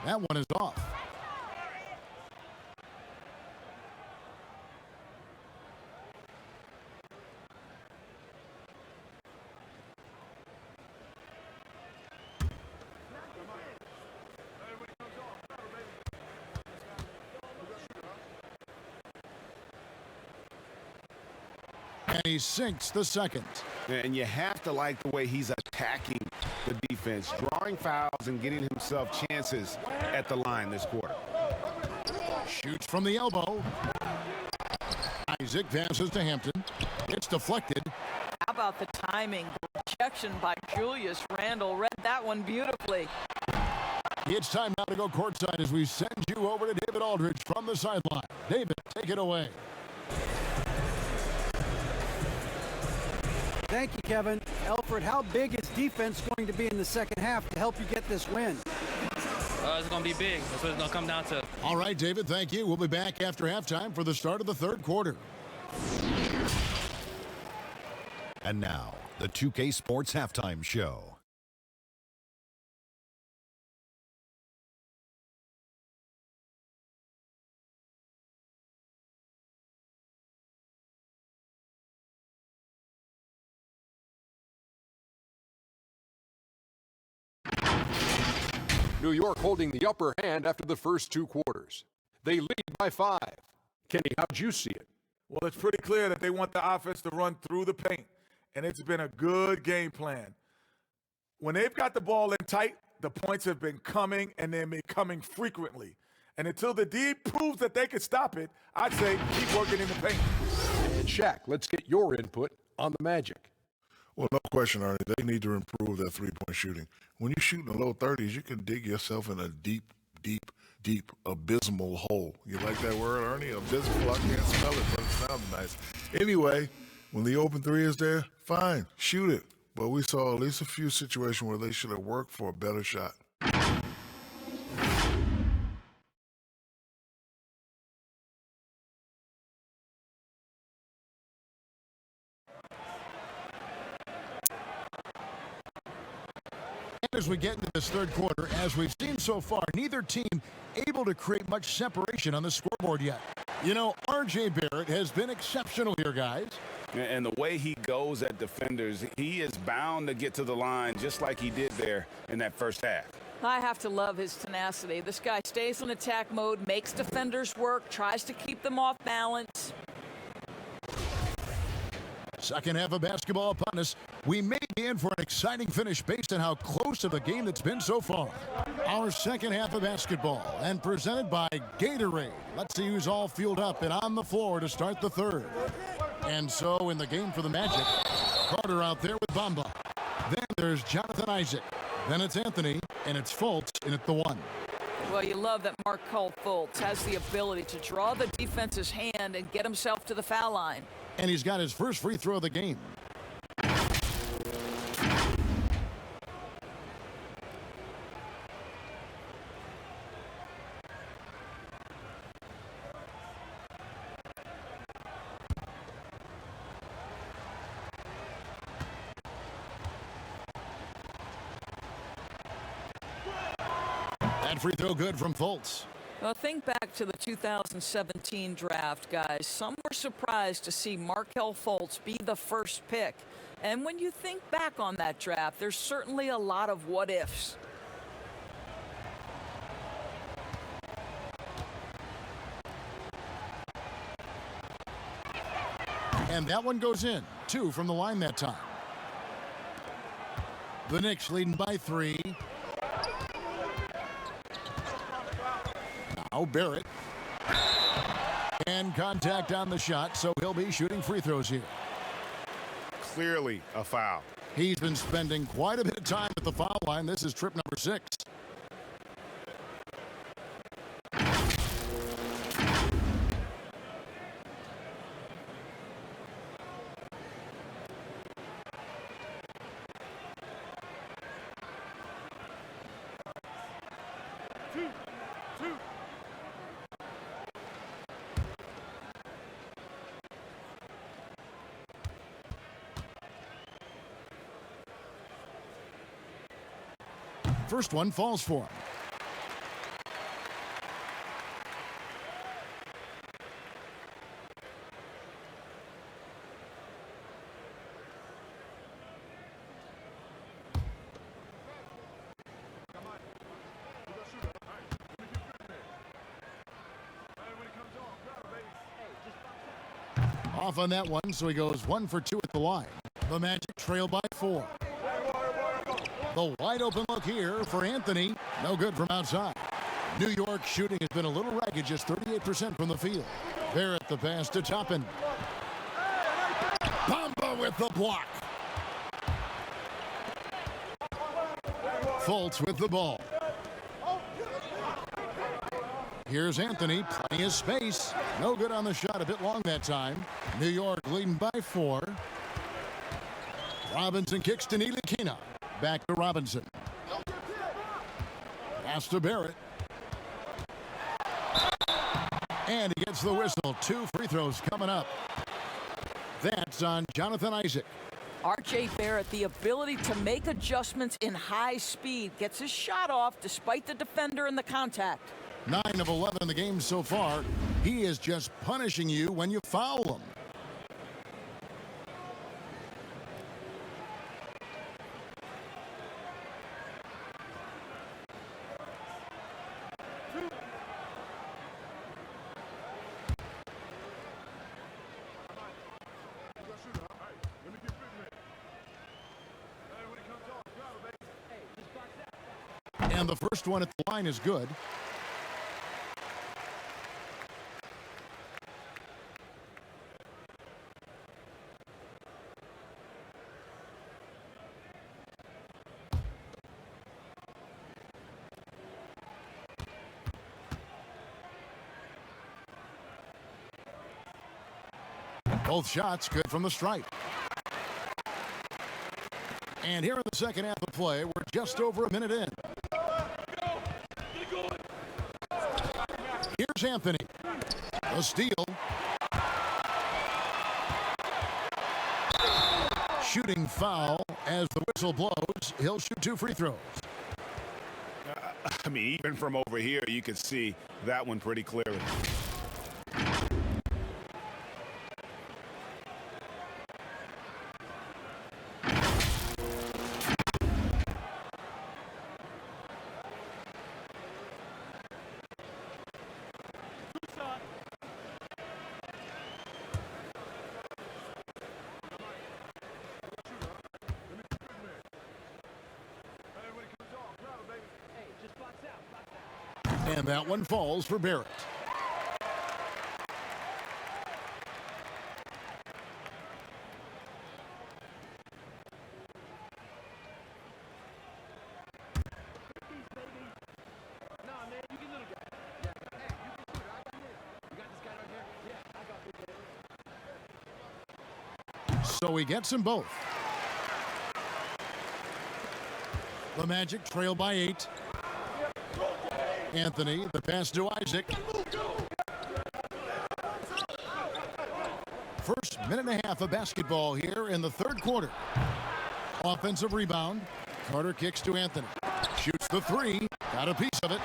That one is off. And he sinks the second. And you have to like the way he's attacking the defense, drawing fouls and getting himself chances at the line this quarter. Shoots from the elbow. Isaac passes to Hampton. It's deflected. How about the timing? The rejection by Julius Randle. Read that one beautifully. It's time now to go courtside as we send you over to David Aldridge from the sideline. David, take it away. Thank you, Kevin. Alfred, how big is defense going to be in the second half to help you get this win? It's going to be big. That's what it's going to come down to. All right, David, thank you. We'll be back after halftime for the start of the third quarter. And now, the 2K Sports Halftime Show. New York holding the upper hand after the first 2 quarters. They lead by 5. Kenny, how'd you see it? Well, it's pretty clear that they want the offense to run through the paint, and it's been a good game plan. When they've got the ball in tight, the points have been coming, and they've been coming frequently. And until the D proves that they can stop it, I'd say keep working in the paint. And Shaq, let's get your input on the Magic. Well, no question, Ernie. They need to improve their three-point shooting. When you shoot in the low 30s, you can dig yourself in a deep, abysmal hole. You like that word, Ernie? Abysmal. I can't spell it, but it sounds nice. Anyway, when the open three is there, fine, shoot it. But we saw at least a few situations where they should have worked for a better shot. As we get into this third quarter, as we've seen so far, neither team able to create much separation on the scoreboard yet. You know, R.J. Barrett has been exceptional here, guys. And the way he goes at defenders, he is bound to get to the line just like he did there in that first half. I have to love his tenacity. This guy stays in attack mode, makes defenders work, tries to keep them off balance. Second half of basketball upon us. We may be in for an exciting finish based on how close of a game it's been so far. Our second half of basketball and presented by Gatorade. Let's see who's all fueled up and on the floor to start the third. And so in the game for the Magic, Carter out there with Bamba. Then there's Jonathan Isaac. Then it's Anthony, and it's Fultz in at the 1. Well, you love that Markelle Fultz has the ability to draw the defense's hand and get himself to the foul line. And he's got his first free throw of the game. That free throw good from Fultz. Well, think back to the 2017 draft, guys. Some were surprised to see Markelle Fultz be the first pick. And when you think back on that draft, there's certainly a lot of what-ifs. And that one goes in. 2 from the line that time. The Knicks leading by 3. Now Barrett. And contact on the shot, so he'll be shooting free throws here. Clearly a foul. He's been spending quite a bit of time at the foul line. This is trip number 6. First one falls for him. Off on that one, so he goes 1 for 2 at the line. The Magic trail by 4. The wide open look here for Anthony. No good from outside. New York shooting has been a little ragged, just 38% from the field. Barrett the pass to Toppin. Bamba with the block. Fultz with the ball. Here's Anthony, plenty of space. No good on the shot, a bit long that time. New York leading by 4. Robinson kicks to Ntilikina. Back to Robinson. Pass to Barrett. And he gets the whistle. 2 free throws coming up. That's on Jonathan Isaac. R.J. Barrett, the ability to make adjustments in high speed, gets his shot off despite the defender and the contact. 9 of 11 in the game so far. He is just punishing you when you foul him. And the first one at the line is good. Both shots good from the stripe. And here in the second half of play, we're just over a minute in. Here's Anthony. A steal. Shooting foul as the whistle blows. He'll shoot 2 free throws. I mean, even from over here, you can see that one pretty clearly. And that one falls for Barrett. So he gets them both. The Magic trail by 8. Anthony, the pass to Isaac. First minute and a half of basketball here in the third quarter. Offensive rebound. Carter kicks to Anthony. Shoots the 3. Got a piece of it.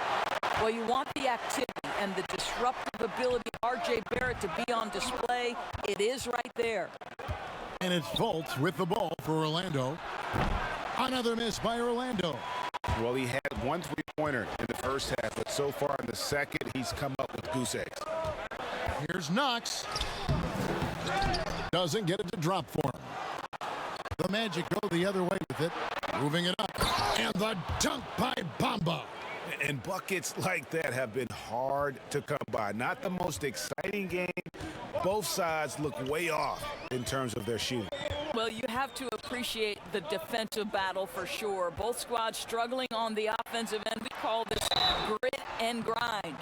Well, you want the activity and the disruptive ability of R.J. Barrett to be on display. It is right there. And it's Fultz with the ball for Orlando. Another miss by Orlando. Well, he had one three-pointer in the first half, but so far in the second, he's come up with goose eggs. Here's Knox. Doesn't get it to drop for him. The Magic go the other way with it. Moving it up. And the dunk by Bamba. And buckets like that have been hard to come by. Not the most exciting game. Both sides look way off in terms of their shooting. Well, you have to appreciate the defensive battle for sure. Both squads struggling on the offensive end. We call this grit and grind.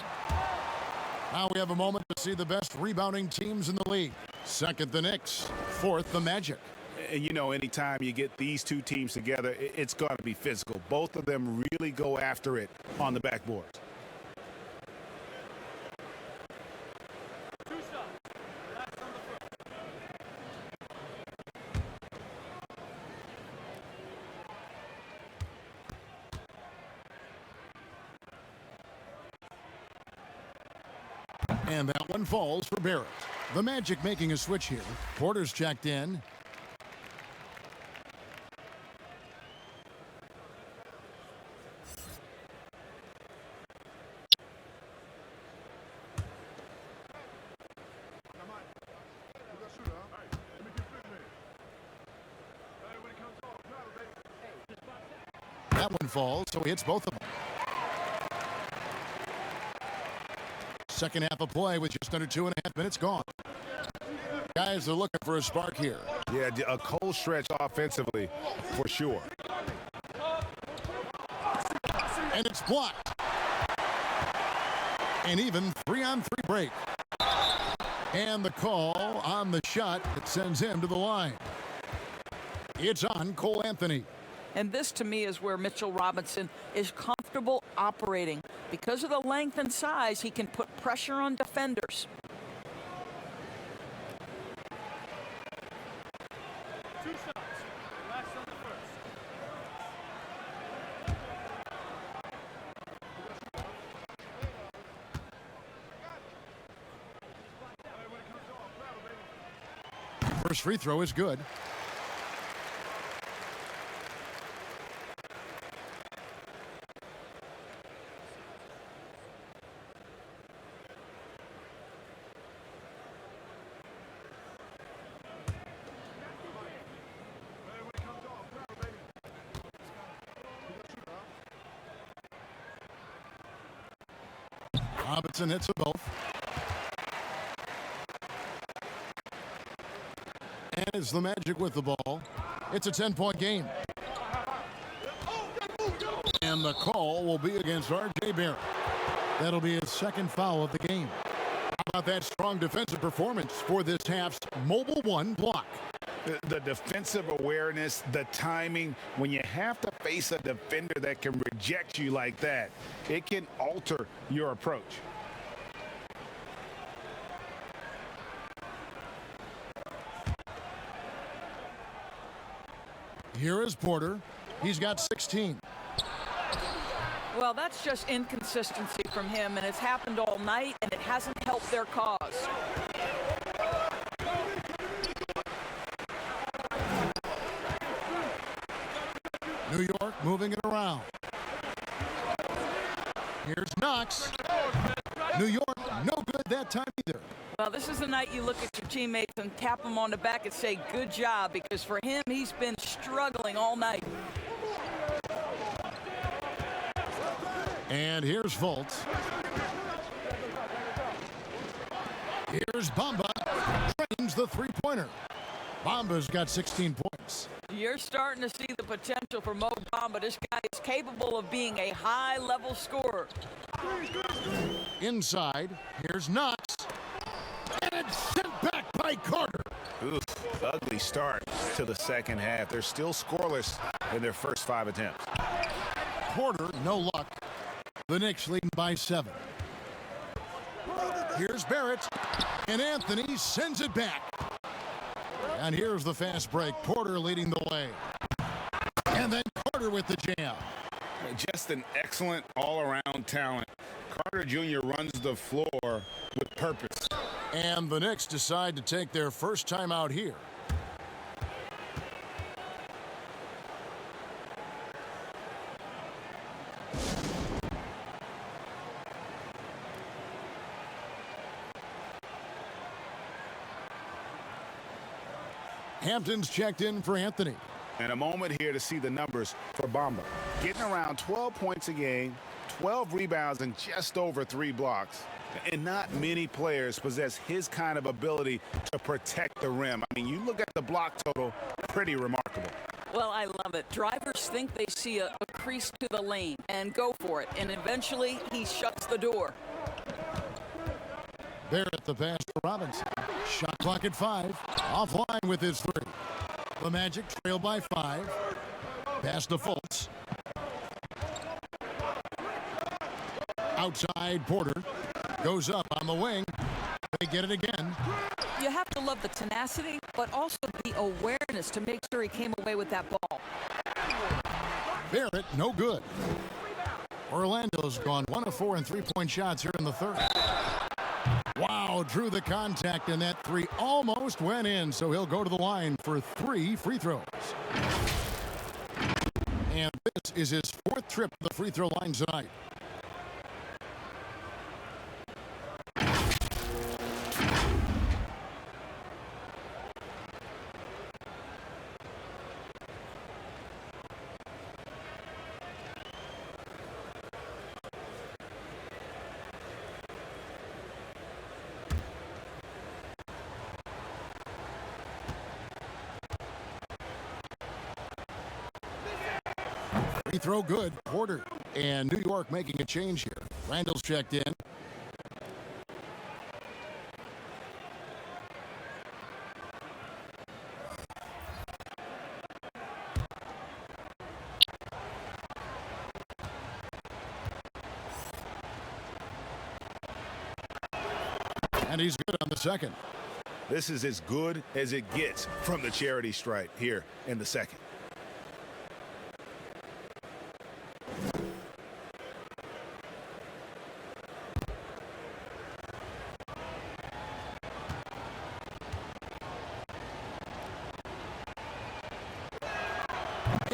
Now we have a moment to see the best rebounding teams in the league. Second, the Knicks. Fourth, the Magic. And, you know, anytime you get these two teams together, it's going to be physical. Both of them really go after it on the backboards. And that one falls for Barrett. The Magic making a switch here. Porter's checked in. That one falls, so he hits both of them. Second half of play with just under 2.5 minutes gone. Guys are looking for a spark here. Yeah, a cold stretch offensively for sure. And it's blocked. An even 3-on-3 break. And the call on the shot that sends him to the line. It's on Cole Anthony. And this, to me, is where Mitchell Robinson is comfortable operating. Because of the length and size, he can put pressure on defenders. First free throw is good. Robinson hits them both. And it's the Magic with the ball. It's a 10-point game. And the call will be against R.J. Barrett. That'll be his second foul of the game. How about that strong defensive performance for this half's Mobile One block? The defensive awareness, the timing, when you have to face a defender that can reject you like that, it can alter your approach. Here is Porter. He's got 16. Well, that's just inconsistency from him, and it's happened all night, and it hasn't helped their cause. New York moving it around. Here's Knox. New York, no good that time either. Well, this is the night you look at your teammates and tap them on the back and say, good job, because for him, he's been struggling all night. And here's Fultz. Here's Bamba. Drains the three-pointer. Bamba's got 16 points. You're starting to see the potential for Mo Bamba. This guy is capable of being a high-level scorer. Inside, here's Knox. And it's sent back by Carter. Oof, ugly start to the second half. They're still scoreless in their first 5 attempts. Porter, no luck. The Knicks leading by 7. Here's Barrett. And Anthony sends it back. And here's the fast break. Porter leading the way. And then Carter with the jam. Just an excellent all-around talent. Carter Jr. runs the floor with purpose. And the Knicks decide to take their first time out here. Hampton's checked in for Anthony. And a moment here to see the numbers for Bamba. Getting around 12 points a game, 12 rebounds, and just over 3 blocks. And not many players possess his kind of ability to protect the rim. I mean, you look at the block total, pretty remarkable. Well, I love it. Drivers think they see a crease to the lane and go for it. And eventually, he shuts the door. Barrett the pass to Robinson. Shot clock at 5. Offline with his 3. The Magic trail by 5. Pass to Fultz. Outside Porter. Goes up on the wing. They get it again. You have to love the tenacity, but also the awareness to make sure he came away with that ball. Barrett, no good. Orlando's gone 1 of 4 in 3-point shots here in the third. Wow, drew the contact, and that 3 almost went in, so he'll go to the line for 3 free throws. And this is his 4th trip to the free throw line tonight. Free throw good. Porter and New York making a change here. Randle's checked in. And he's good on the second. This is as good as it gets from the charity stripe here in the second.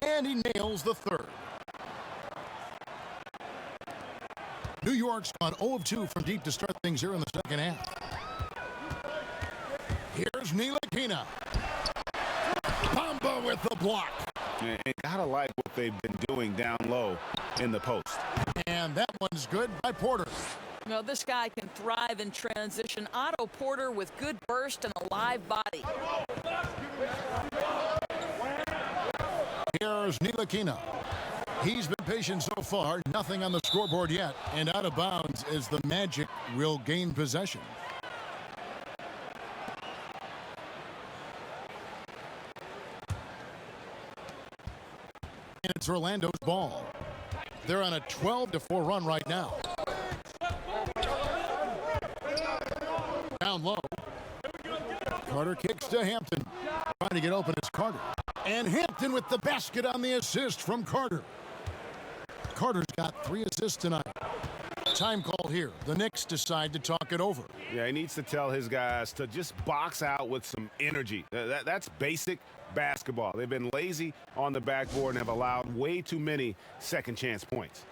And he nails the third. New York's gone 0 of 2 from deep to start things here in the second half. Here's Ntilikina. Bamba with the block. And gotta like what they've been doing down low in the post. And that one's good by Porter. Well, this guy can thrive in transition. Otto Porter with good burst and a live body. Here's Ntilikina. He's been patient so far. Nothing on the scoreboard yet. And out of bounds as the Magic will gain possession. And it's Orlando's ball. They're on a 12-4 run right now. Down low. Carter kicks to Hampton. Trying to get open is Carter. And Hampton with the basket on the assist from Carter. Carter's got 3 assists tonight. Time call here. The Knicks decide to talk it over. Yeah, he needs to tell his guys to just box out with some energy. That's basic basketball. They've been lazy on the backboard and have allowed way too many second chance points.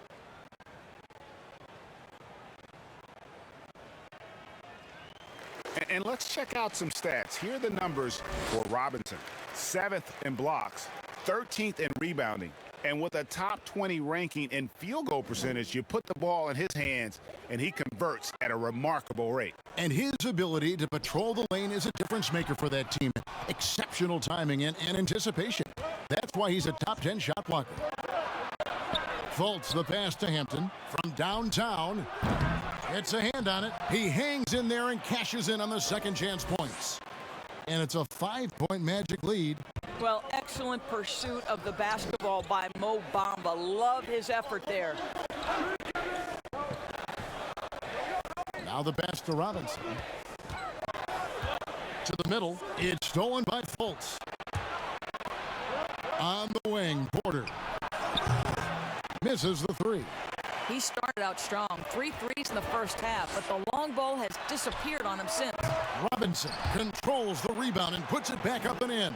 And let's check out some stats. Here are the numbers for Robinson. 7th in blocks, 13th in rebounding. And with a top 20 ranking in field goal percentage, you put the ball in his hands, and he converts at a remarkable rate. And his ability to patrol the lane is a difference maker for that team. Exceptional timing and anticipation. That's why he's a top 10 shot blocker. Fultz the pass to Hampton from downtown. It's a hand on it. He hangs in there and cashes in on the second chance points. And it's a 5-point Magic lead. Well, excellent pursuit of the basketball by Mo Bamba. Love his effort there. Now the pass to Robinson. To the middle. It's stolen by Fultz. On the wing, Porter. Misses the 3. He started out strong. 3 threes in the first half, but the long ball has disappeared on him since. Robinson controls the rebound and puts it back up and in.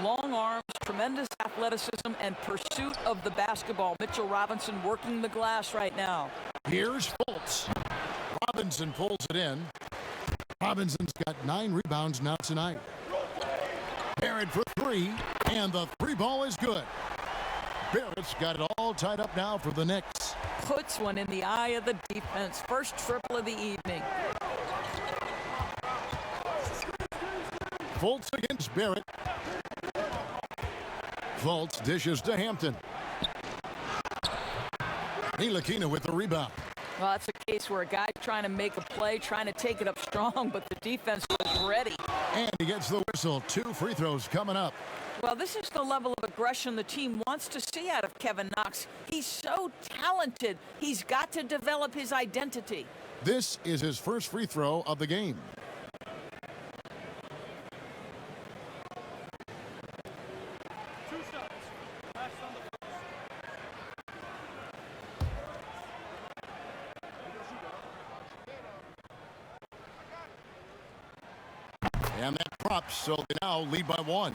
Long arms, tremendous athleticism, and pursuit of the basketball. Mitchell Robinson working the glass right now. Here's Fultz. Robinson pulls it in. Robinson's got 9 rebounds now tonight. Barrett for 3, and the 3 ball is good. Barrett's got it all tied up now for the Knicks. Puts one in the eye of the defense. First triple of the evening. Fultz against Barrett. Fultz dishes to Hampton. Ntilikina with the rebound. Well, that's a case where a guy's trying to make a play, trying to take it up strong, but the defense was ready. And he gets the whistle. 2 free throws coming up. Well, this is the level of aggression the team wants to see out of Kevin Knox. He's so talented. He's got to develop his identity. This is his first free throw of the game. And that drops, so they now lead by 1.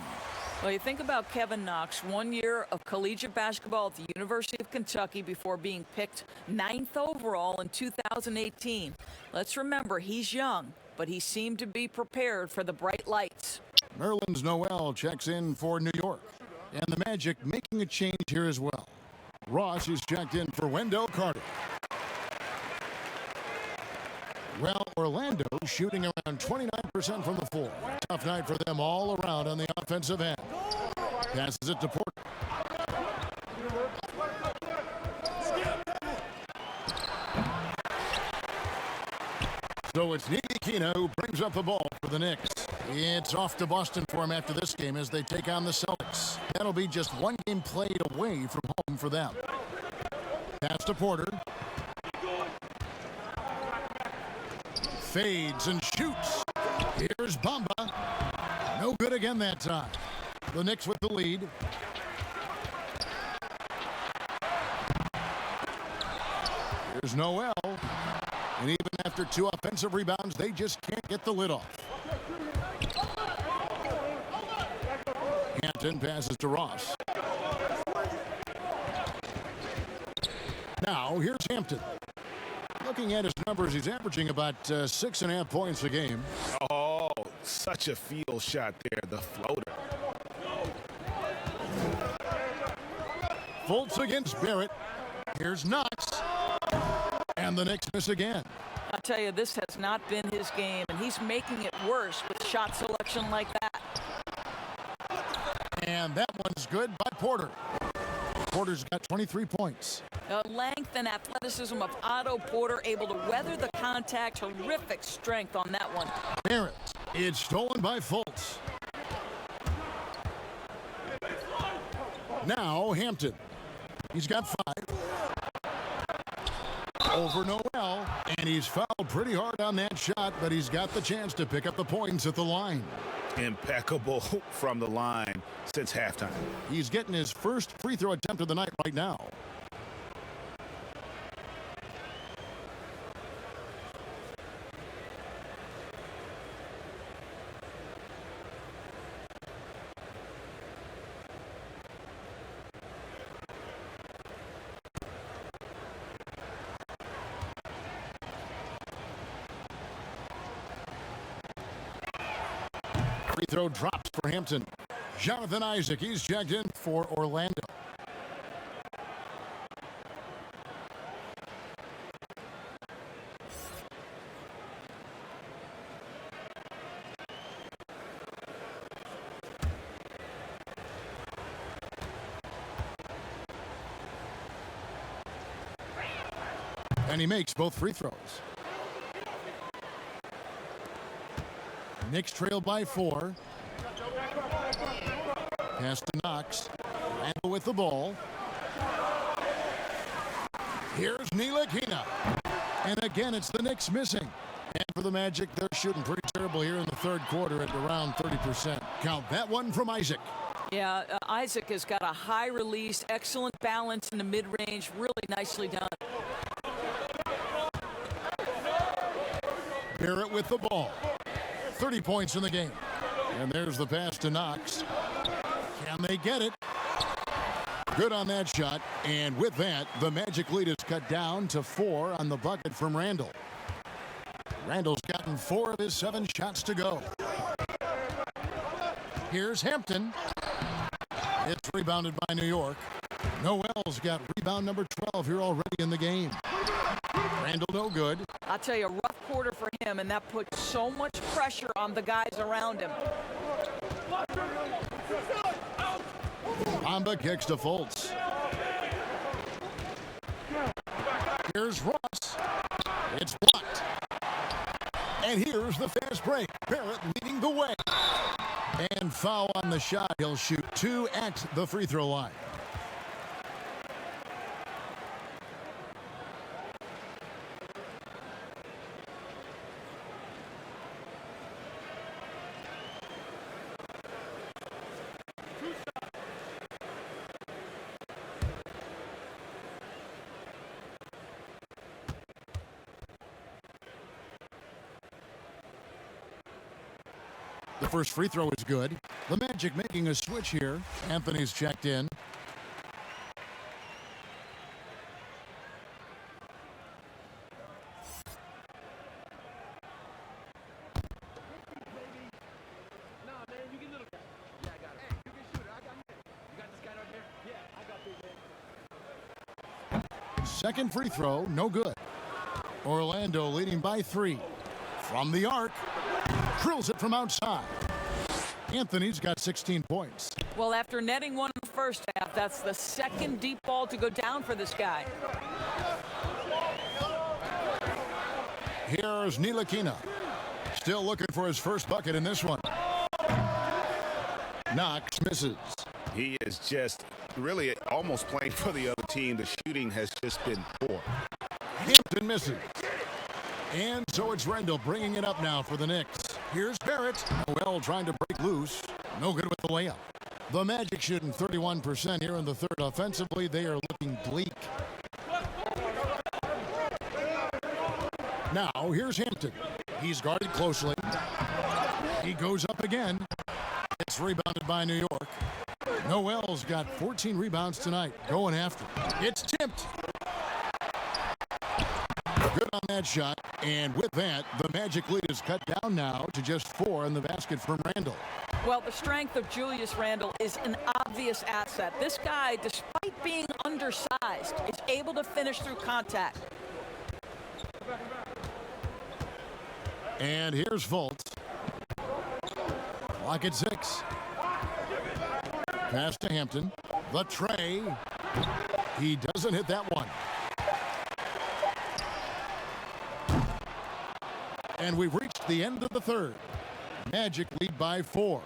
Well, you think about Kevin Knox, 1 year of collegiate basketball at the University of Kentucky before being picked 9th overall in 2018. Let's remember, he's young, but he seemed to be prepared for the bright lights. Nerlens Noel checks in for New York. And the Magic making a change here as well. Ross is checked in for Wendell Carter. Well, Orlando shooting around 29% from the floor. Tough night for them all around on the offensive end. Passes it to Porter. So it's Ntilikina who brings up the ball for the Knicks. It's off to Boston for him after this game as they take on the Celtics. That'll be just 1 game played away from home for them. Pass to Porter. Fades and shoots. Here's Bamba. No good again that time. The Knicks with the lead. Here's Noel. And even after 2 offensive rebounds, they just can't get the lid off. Hampton passes to Ross. Now, here's Hampton. Looking at his numbers, he's averaging about 6.5 points a game. Oh, such a field shot there, the floater. Fultz against Barrett. Here's Knox. And the Knicks miss again. I'll tell you, this has not been his game, and he's making it worse with shot selection like that. And that one's good by Porter. Porter's got 23 points. The length and athleticism of Otto Porter, able to weather the contact. Terrific strength on that one. Barrett. It's stolen by Fultz. Now Hampton. He's got 5. Over Noel. And he's fouled pretty hard on that shot, but he's got the chance to pick up the points at the line. Impeccable from the line since halftime. He's getting his first free throw attempt of the night right now. Free throw drops for Hampton. Jonathan Isaac, he's checked in for Orlando. And he makes both free throws. Knicks trail by 4. Pass to Knox. Randle with the ball. Here's Ntilikina. And again, it's the Knicks missing. And for the Magic, they're shooting pretty terrible here in the third quarter at around 30%. Count that one from Isaac. Yeah, Isaac has got a high release, excellent balance in the mid-range, really nicely done. Barrett with the ball. 30 points in the game. And there's the pass to Knox. Can they get it? Good on that shot. And with that, the Magic lead is cut down to 4 on the bucket from Randle. Randle's gotten 4 of his 7 shots to go. Here's Hampton. It's rebounded by New York. Noel's got rebound number 12 here already in the game. Randle no good. I'll tell you, a rough quarter for him, and that puts so much pressure on the guys around him. Bamba kicks to Fultz. Here's Ross. It's blocked. And here's the fast break. Barrett leading the way. And foul on the shot. He'll shoot 2 at the free throw line. The first free throw is good. The Magic making a switch here. Anthony's checked in. Second free throw, no good. Orlando leading by 3. From the arc. Drills it from outside. Anthony's got 16 points. Well, after netting one in the first half, that's the second deep ball to go down for this guy. Here's Ntilikina. Still looking for his first bucket in this one. Knox misses. He is just really almost playing for the other team. The shooting has just been poor. Hampton misses. And so it's Randle bringing it up now for the Knicks. Here's Barrett. Noel trying to break loose. No good with the layup. The Magic shooting 31% here in the third. Offensively, they are looking bleak. Now, here's Hampton. He's guarded closely. He goes up again. It's rebounded by New York. Noel's got 14 rebounds tonight. Going after. It's tipped. Good on that shot. And with that, the Magic lead is cut down now to just 4 in the basket from Randle. Well, the strength of Julius Randle is an obvious asset. This guy, despite being undersized, is able to finish through contact. And here's Fultz. Clock at 6. Pass to Hampton. The tray. He doesn't hit that one. And we've reached the end of the third. Magic lead by 4.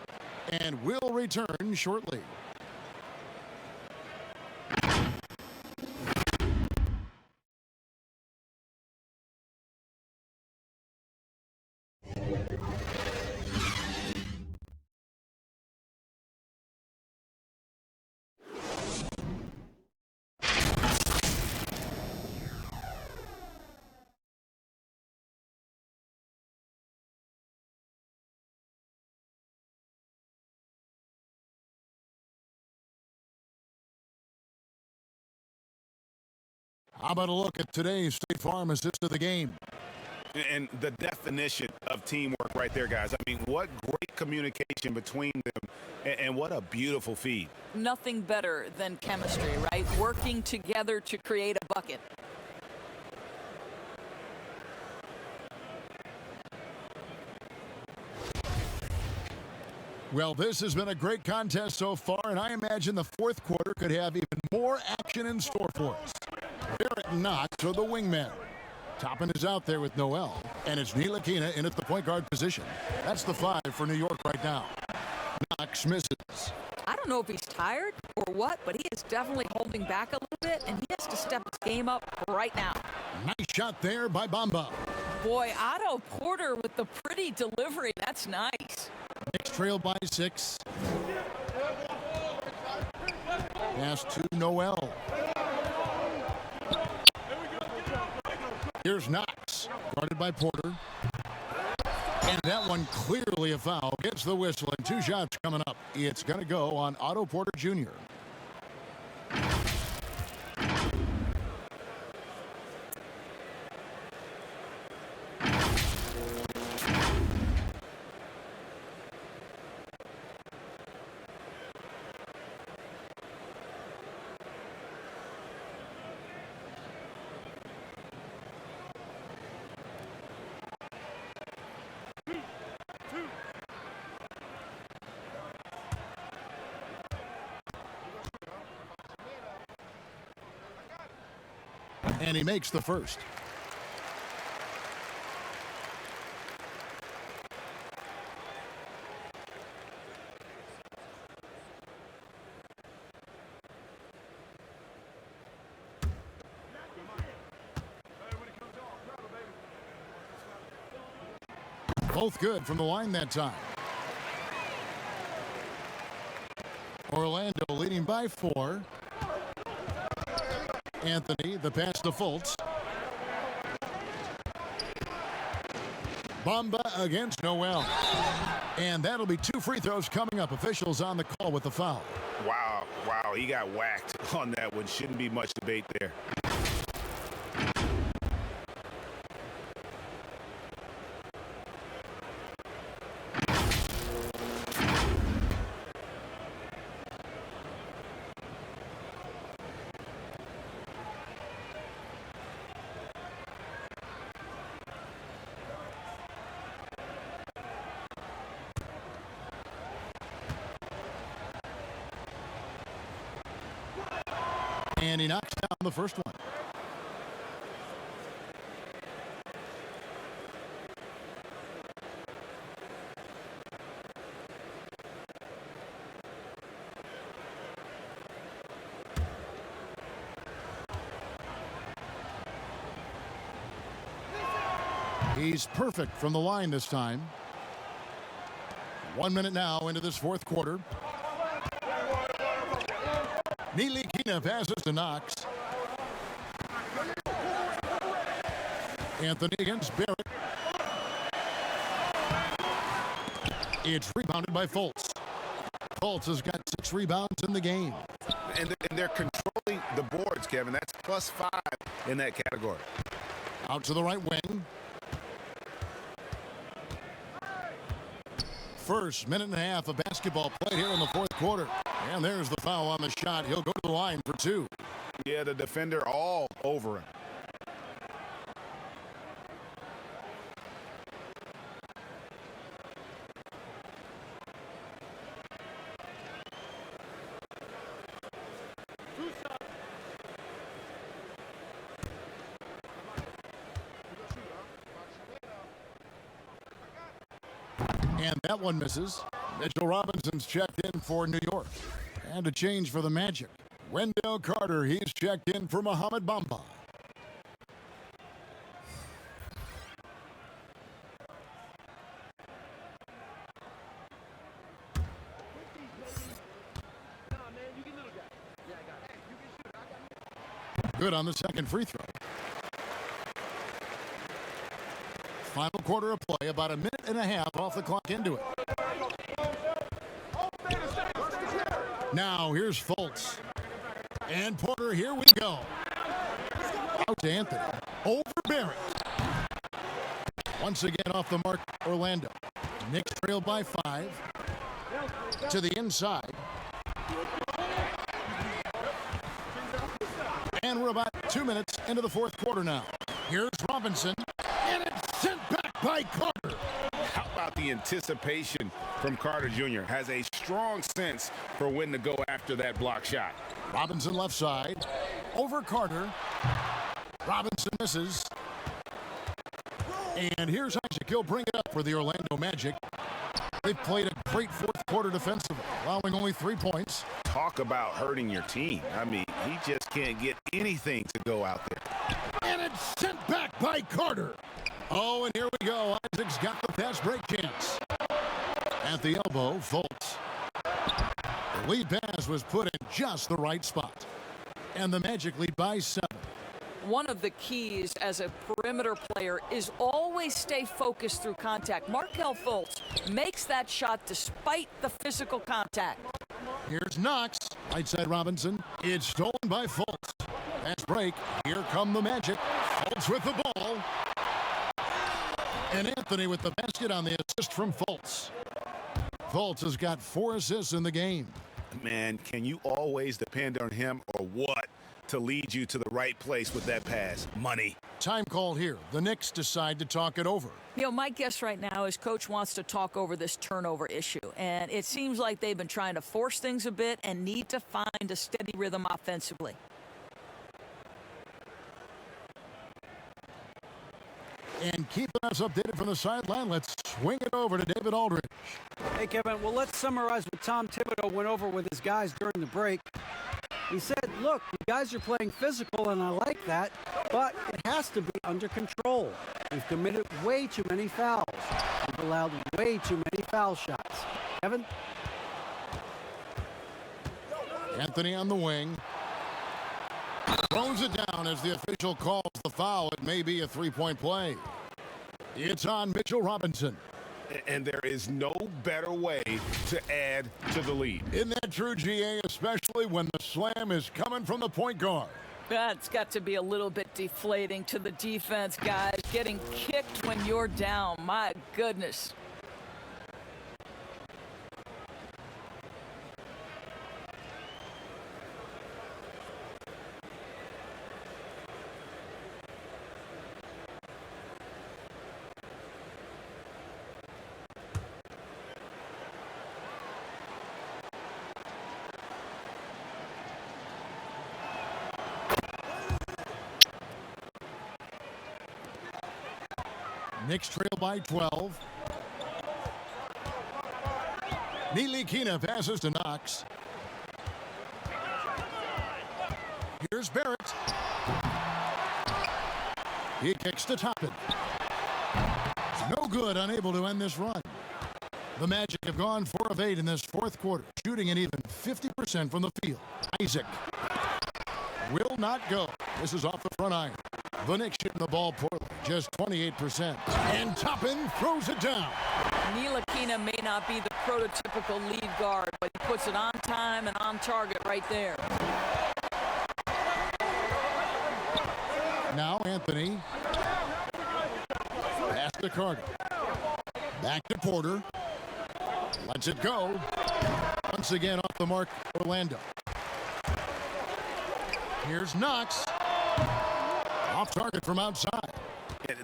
And we'll return shortly. How about a look at today's State Farm assist of the game? And the definition of teamwork right there, guys. I mean, what great communication between them, and what a beautiful feed. Nothing better than chemistry, right? Working together to create a bucket. Well, this has been a great contest so far, and I imagine the fourth quarter could have even more action in store for us. Barrett and Knox are the wingmen. Toppin is out there with Noel, and it's Ntilikina in at the point guard position. That's the 5 for New York right now. Knox misses. I don't know if he's tired or what, but he is definitely holding back a little bit, and he has to step his game up right now. Nice shot there by Bamba. Boy, Otto Porter with the pretty delivery. That's nice. Knicks trail by 6. Pass to Noel. Here's Knox, guarded by Porter. And that one clearly a foul. Gets the whistle, and 2 shots coming up. It's going to go on Otto Porter Jr. And he makes the first. Both good from the line that time. Orlando leading by 4. Anthony, the pass to Fultz. Bamba against Noel. And that'll be 2 free throws coming up. Officials on the call with the foul. Wow, he got whacked on that one. Shouldn't be much debate there. And he knocks down the first one. He's perfect from the line this time. 1 minute now into this fourth quarter. Nilikina passes to Knox. Anthony against Barrett. It's rebounded by Fultz. Fultz has got 6 rebounds in the game. And they're controlling the boards, Kevin. That's +5 in that category. Out to the right wing. First minute and a half of basketball played here in the fourth quarter. And there's the foul on the shot. He'll go to the line for 2. Yeah, the defender all over him. And that one misses. Mitchell Robinson's checked in for New York. And a change for the Magic. Wendell Carter, he's checked in for Mohamed Bamba. Good on the second free throw. Final quarter of play, about a minute and a half off the clock into it. Now here's Fultz. And Porter, here we go. Out to Anthony. Over Barrett. Once again off the mark, Orlando. Knicks trail by 5. To the inside. And we're about 2 minutes into the fourth quarter now. Here's Robinson. And it's sent back by Carter. How about the anticipation from Carter Jr.? Has a strong sense for when to go after that block shot. Robinson left side. Over Carter. Robinson misses. And here's Isaac. He'll bring it up for the Orlando Magic. They've played a great fourth quarter defensively, allowing only 3 points. Talk about hurting your team. I mean, he just can't get anything to go out there. And it's sent back by Carter. Oh, and here we go. Isaac's got the fast break chance. At the elbow, Fultz. The lead pass was put in just the right spot. And the Magic lead by 7. One of the keys as a perimeter player is always stay focused through contact. Markelle Fultz makes that shot despite the physical contact. Here's Knox. Right side Robinson. It's stolen by Fultz. Fast break. Here come the Magic. Fultz with the ball. And Anthony with the basket on the assist from Fultz. Fultz has got 4 assists in the game. Man, can you always depend on him or what to lead you to the right place with that pass? Money. Time call here. The Knicks decide to talk it over. You know, my guess right now is Coach wants to talk over this turnover issue. And it seems like they've been trying to force things a bit and need to find a steady rhythm offensively. And keeping us updated from the sideline, let's swing it over to David Aldridge. Hey, Kevin, well, let's summarize what Tom Thibodeau went over with his guys during the break. He said, look, you guys are playing physical, and I like that, but it has to be under control. We've committed way too many fouls. We've allowed way too many foul shots. Kevin? Anthony on the wing. Throws it down as the official calls the foul. It may be a three-point play. It's on Mitchell Robinson. And there is no better way to add to the lead. Isn't that true, GA, especially when the slam is coming from the point guard? That's got to be a little bit deflating to the defense, guys. Getting kicked when you're down. My goodness. Knicks trail by 12. Ntilikina passes to Knox. Here's Barrett. He kicks to Toppin. No good, unable to end this run. The Magic have gone 4 of 8 in this fourth quarter, shooting an even 50% from the field. Isaac will not go. This is off the front iron. The Knicks shooting the ball poorly, just 28%. And Toppin throws it down. Ntilikina may not be the prototypical lead guard, but he puts it on time and on target right there. Now Anthony. Pass to Carter. Back to Porter. Lets it go. Once again off the mark, Orlando. Here's Knox. Off target from outside.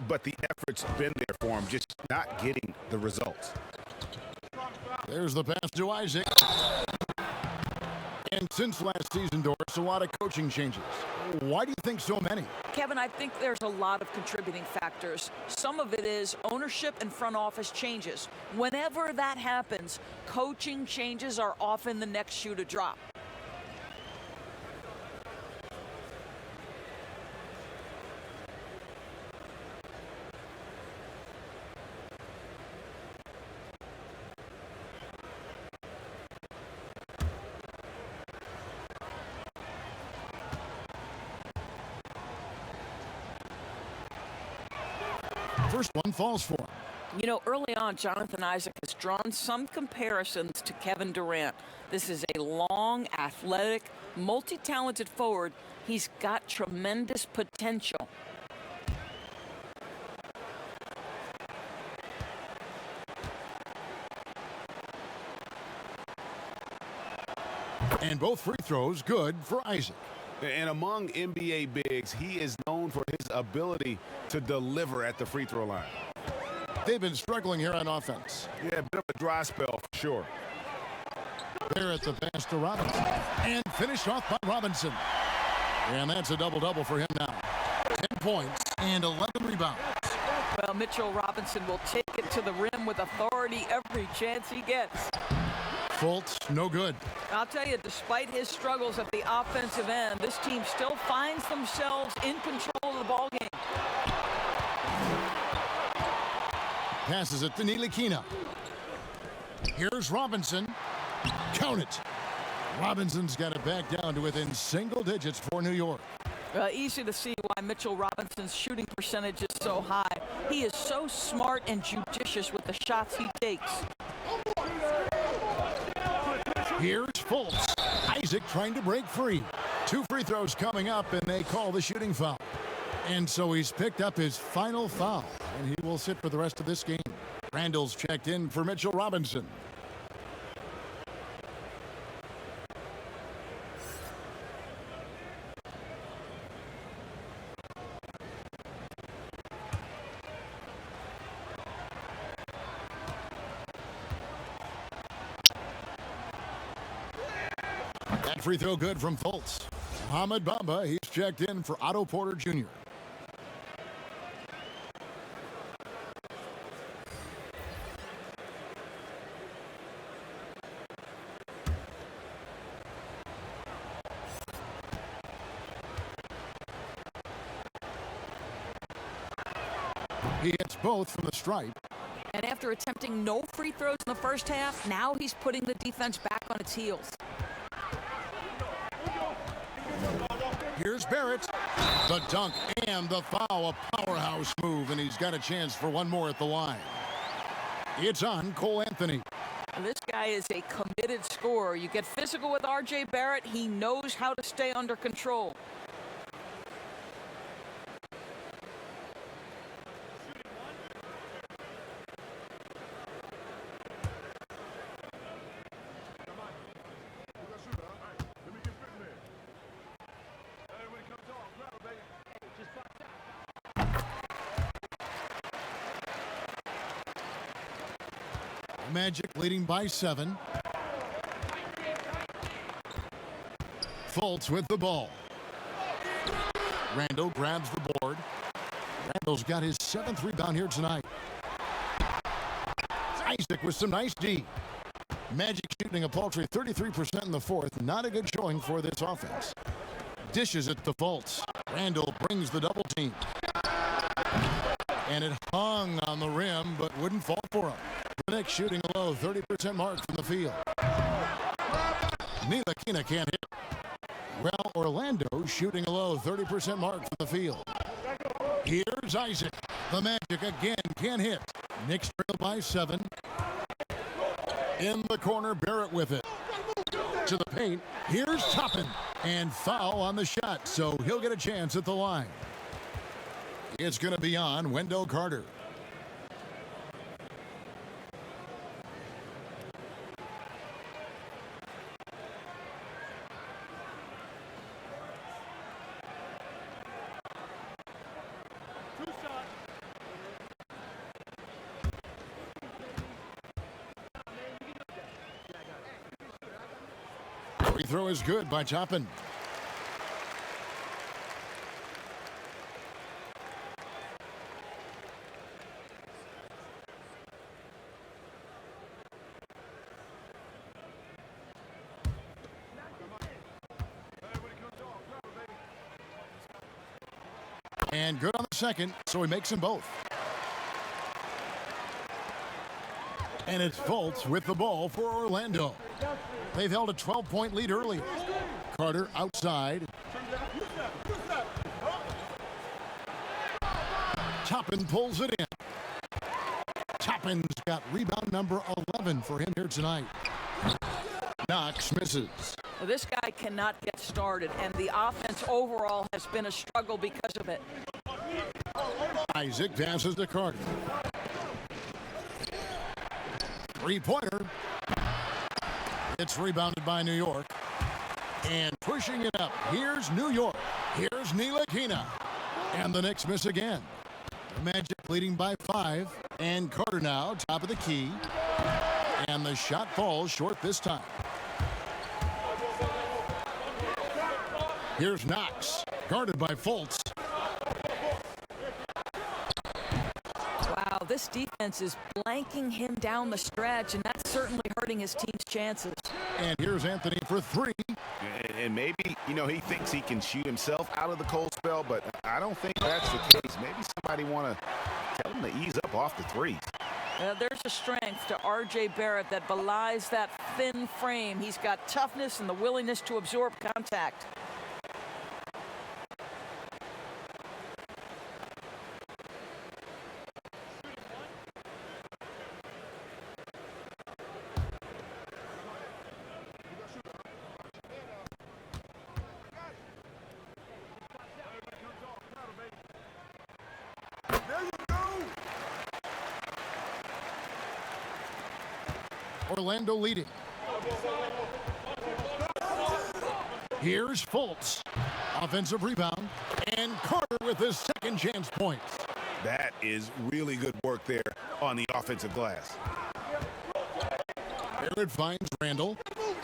But the effort's been there for him, just not getting the results. There's the pass to Isaac. And since last season, Doris, a lot of coaching changes. Why do you think so many? Kevin, I think there's a lot of contributing factors. Some of it is ownership and front office changes. Whenever that happens, coaching changes are often the next shoe to drop. First one falls for him. You know, early on, Jonathan Isaac has drawn some comparisons to Kevin Durant. This is a long, athletic, multi-talented forward. He's got tremendous potential. And both free throws good for Isaac. And among NBA bigs, he is known for his ability to deliver at the free throw line. They've been struggling here on offense. Yeah, a bit of a dry spell for sure. There at the pass to Robinson. And finished off by Robinson. And that's a double-double for him now. 10 points and 11 rebounds. Well, Mitchell Robinson will take it to the rim with authority every chance he gets. Fultz, no good. I'll tell you, despite his struggles at the offensive end, this team still finds themselves in control of the ballgame. Passes it to Ntilikina. Here's Robinson. Count it. Robinson's got it back down to within single digits for New York. Easy to see why Mitchell Robinson's shooting percentage is so high. He is so smart and judicious with the shots he takes. Here's Fultz. Isaac trying to break free. 2 free throws coming up, and they call the shooting foul. And so he's picked up his final foul, and he will sit for the rest of this game. Randle's checked in for Mitchell Robinson. That free throw good from Fultz. Mohamed Bamba, he's checked in for Otto Porter Jr. He hits both from the stripe. And after attempting no free throws in the first half, now he's putting the defense back on its heels. Here's Barrett. The dunk and the foul, a powerhouse move, and he's got a chance for one more at the line. It's on Cole Anthony. And this guy is a committed scorer. You get physical with R.J. Barrett, he knows how to stay under control. Magic leading by 7. Fultz with the ball. Randle grabs the board. Randle's got his 7th rebound here tonight. Isaac with some nice D. Magic shooting a paltry 33% in the 4th. Not a good showing for this offense. Dishes it to Fultz. Randle brings the double team. And it hung on the rim, but wouldn't fall for him. The Knicks shooting a low 30% mark from the field. Ntilikina can't hit. Well, Orlando shooting a low 30% mark from the field. Here's Isaac. The Magic again can't hit. Knicks trail by 7. In the corner, Barrett with it. To the paint. Here's Toppin. And foul on the shot, so he'll get a chance at the line. It's going to be on Wendell Carter. Free throw is good by Toppin. And good on the second, so he makes them both. And it's Fultz with the ball for Orlando. They've held a 12-point lead earlier. Carter outside. Toppin pulls it in. Toppin's got rebound number 11 for him here tonight. Knox misses. Well, this guy cannot get started, and the offense overall has been a struggle because of it. Isaac passes to Carter. Three-pointer. It's rebounded by New York. And pushing it up. Here's New York. Here's Ntilikina. And the Knicks miss again. The Magic leading by 5. And Carter now, top of the key. And the shot falls short this time. Here's Knox, guarded by Fultz. Wow, this defense is blanking him down the stretch, and that's certainly hurting his team's chances. And here's Anthony for 3. And maybe, he thinks he can shoot himself out of the cold spell, but I don't think that's the case. Maybe somebody want to tell him to ease up off the threes. There's a strength to R.J. Barrett that belies that thin frame. He's got toughness and the willingness to absorb contact. Orlando leading. Here's Fultz. Offensive rebound. And Carter with his second chance points. That is really good work there on the offensive glass. Barrett finds Randle.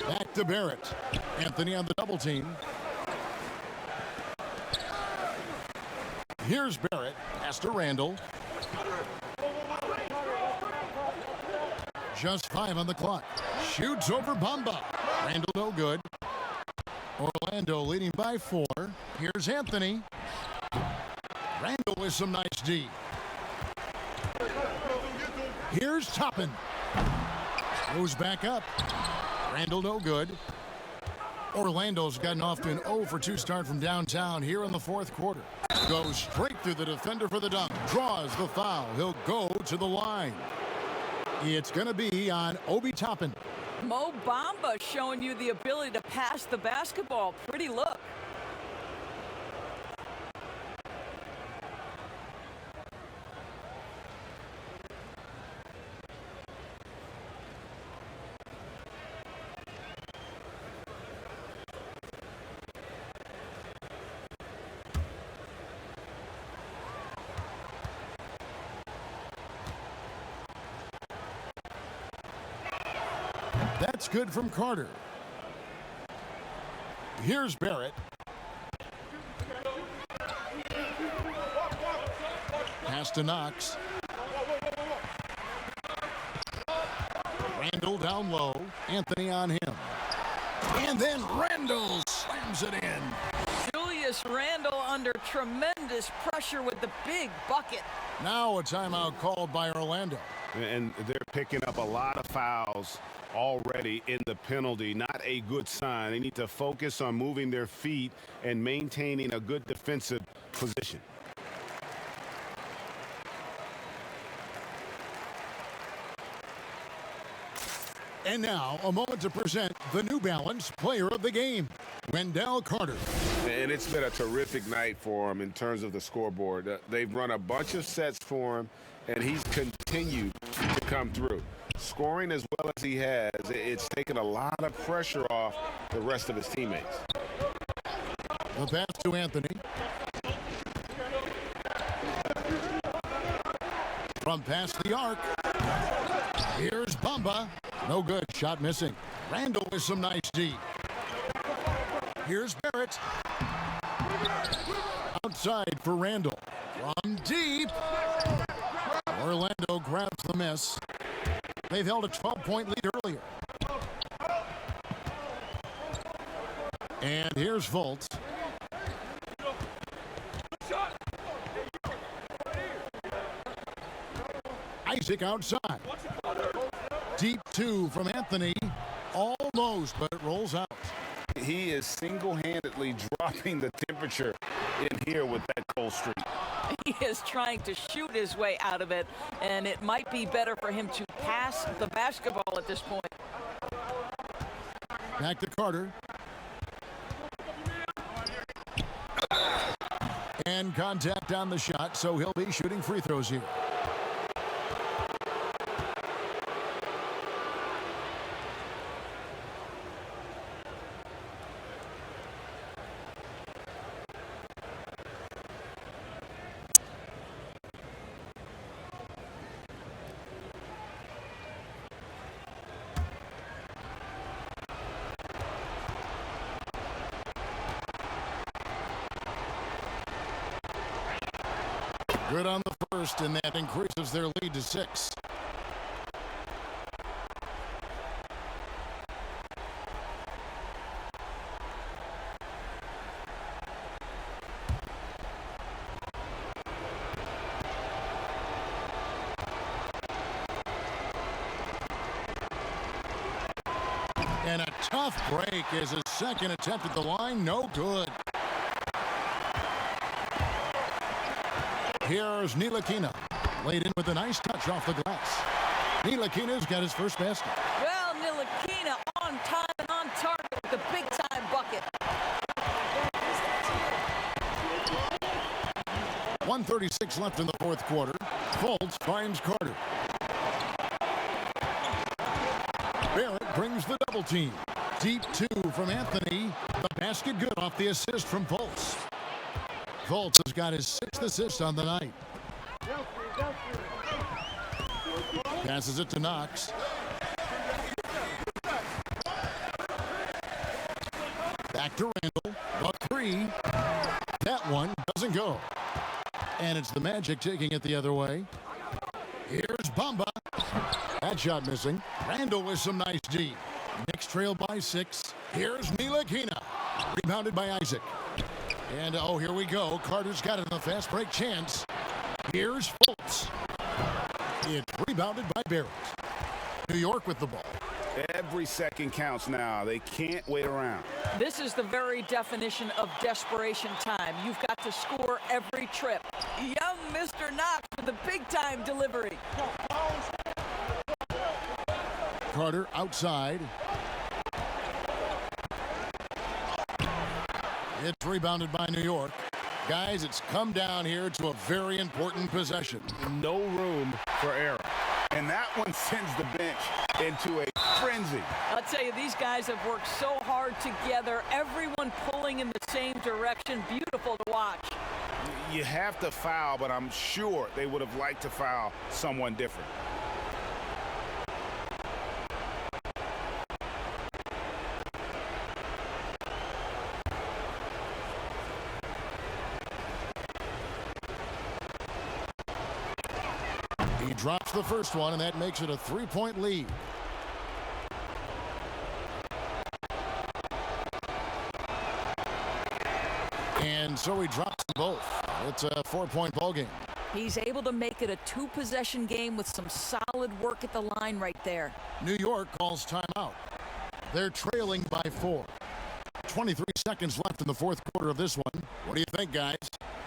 Back to Barrett. Anthony on the double team. Here's Barrett. Pass to Randle. Just 5 on the clock. Shoots over Bamba. Randle no good. Orlando leading by 4. Here's Anthony. Randle with some nice D. Here's Toppin. Goes back up. Randle no good. Orlando's gotten off to an 0 for 2 start from downtown here in the fourth quarter. Goes straight through the defender for the dunk. Draws the foul. He'll go to the line. It's going to be on Obi Toppin. Mo Bamba showing you the ability to pass the basketball. Pretty look. That's good from Carter. Here's Barrett. Pass to Knox. Randle down low. Anthony on him. And then Randle slams it in. Julius Randle under tremendous pressure with the big bucket. Now a timeout called by Orlando. And they're picking up a lot of fouls already in the penalty. Not a good sign. They need to focus on moving their feet and maintaining a good defensive position. And now, a moment to present the New Balance Player of the Game, Wendell Carter. And it's been a terrific night for him in terms of the scoreboard. They've run a bunch of sets for him, and he's continued to come through. Scoring as well as he has, it's taken a lot of pressure off the rest of his teammates. The pass to Anthony. From past the arc. Here's Bamba. No good. Shot missing. Randle with some nice D. Here's Barrett. Outside for Randle. From deep. Orlando grabs the miss. They've held a 12-point lead earlier. And here's Fultz. Isaac outside. Deep 2 from Anthony. Almost, but it rolls out. He is single-handedly dropping the temperature in here with that cold streak. He is trying to shoot his way out of it, and it might be better for him to pass the basketball at this point. Back to Carter. And contact on the shot, so he'll be shooting free throws here. Good on the first, and that increases their lead to 6. And a tough break is his second attempt at the line. No good. Here's Ntilikina, laid in with a nice touch off the glass. Ntilikina's got his first basket. Well, Ntilikina on time and on target with a big-time bucket. 1:36 left in the fourth quarter. Fultz finds Carter. moves the double team. Deep 2 from Anthony. The basket good off the assist from Fultz. Fultz has got his 6th assist on the night. Passes it to Knox. Back to Randle. The 3. That one doesn't go. And it's the Magic taking it the other way. Here's Bamba. That shot missing. Randle with some nice D. Knicks trail by 6. Here's Ntilikina. Rebounded by Isaac. And, oh, here we go. Carter's got it in a fast break chance. Here's Fultz. It's rebounded by Barrett. New York with the ball. Every second counts now. They can't wait around. This is the very definition of desperation time. You've got to score every trip. Young Mr. Knox with a big-time delivery. Carter outside. It's rebounded by New York. Guys, it's come down here to a very important possession. No room for error. And that one sends the bench into a frenzy. I'll tell you, these guys have worked so hard together. Everyone pulling in the same direction. Beautiful to watch. You have to foul, but I'm sure they would have liked to foul someone different. He drops the first one, and that makes it a 3-point lead. And so he drops them both. It's a 4-point ball game. He's able to make it a 2-possession game with some solid work at the line right there. New York calls timeout. They're trailing by 4. 23 seconds left in the fourth quarter of this one. What do you think, guys?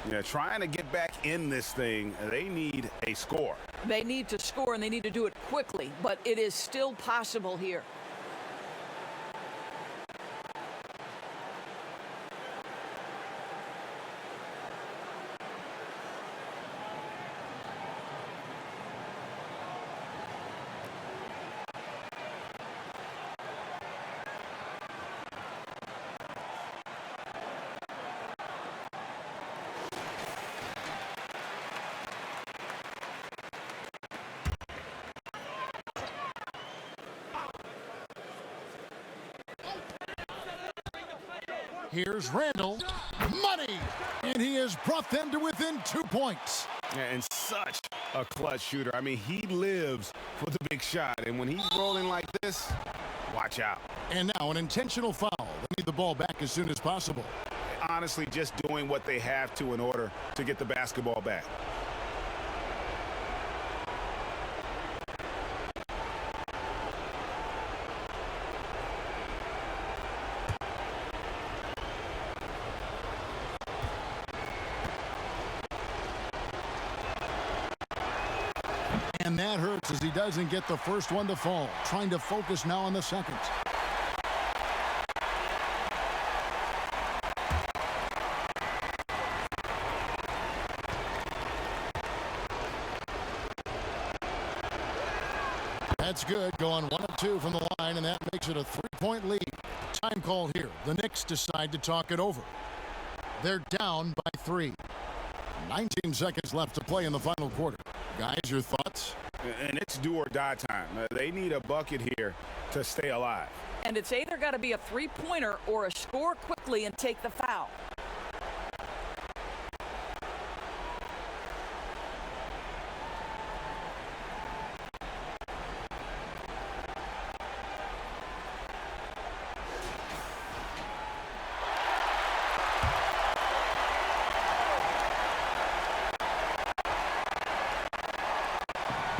Yeah, trying to get back in this thing, they need a score. They need to score, and they need to do it quickly, but it is still possible here. Here's Randle. Money! And he has brought them to within 2 points. Yeah, and such a clutch shooter. I mean, he lives for the big shot. And when he's rolling like this, watch out. And now an intentional foul. They need the ball back as soon as possible. Honestly, just doing what they have to in order to get the basketball back. And that hurts as he doesn't get the first one to fall. Trying to focus now on the second. That's good. Going 1 of 2 from the line, and that makes it a 3-point lead. Time call here. The Knicks decide to talk it over. They're down by 3. 19 seconds left to play in the final quarter. Guys, your thoughts? And it's do or die time. They need a bucket here to stay alive. And it's either got to be a three-pointer or a score quickly and take the foul.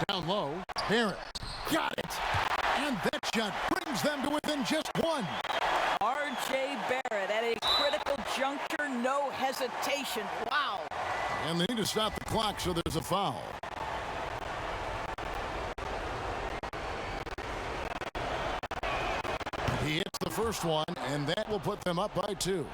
Down low, Barrett got it, and that shot brings them to within just 1. R.J. Barrett at a critical juncture, no hesitation. Wow. And they need to stop the clock, so there's a foul. He hits the first one, and that will put them up by 2.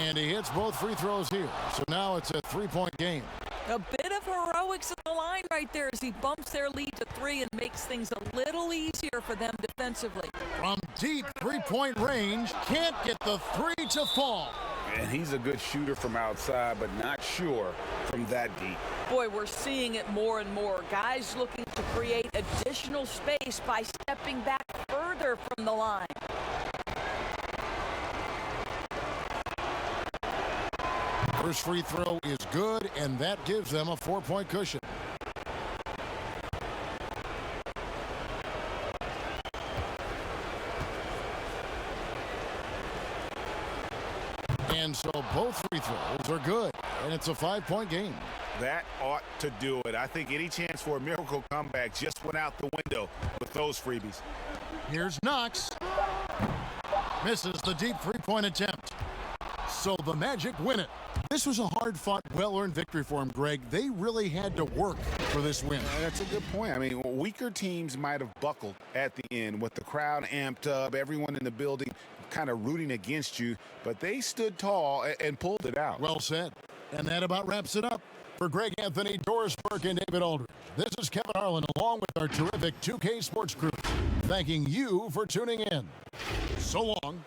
And he hits both free throws here. So now it's a 3-point game. A bit of heroics at the line right there as he bumps their lead to 3 and makes things a little easier for them defensively. From deep 3-point range, can't get the 3 to fall. And he's a good shooter from outside, but not sure from that deep. Boy, we're seeing it more and more. Guys looking to create additional space by stepping back further from the line. First free throw is good, and that gives them a 4-point cushion. And so both free throws are good, and it's a 5-point game. That ought to do it. I think any chance for a miracle comeback just went out the window with those freebies. Here's Knox. Misses the deep 3-point attempt. So the Magic win it. This was a hard-fought, well-earned victory for them, Greg. They really had to work for this win. That's a good point. I mean, weaker teams might have buckled at the end with the crowd amped up, everyone in the building kind of rooting against you, but they stood tall and pulled it out. Well said. And that about wraps it up. For Greg Anthony, Doris Burke, and David Aldridge, this is Kevin Harlan along with our terrific 2K Sports crew, thanking you for tuning in. So long.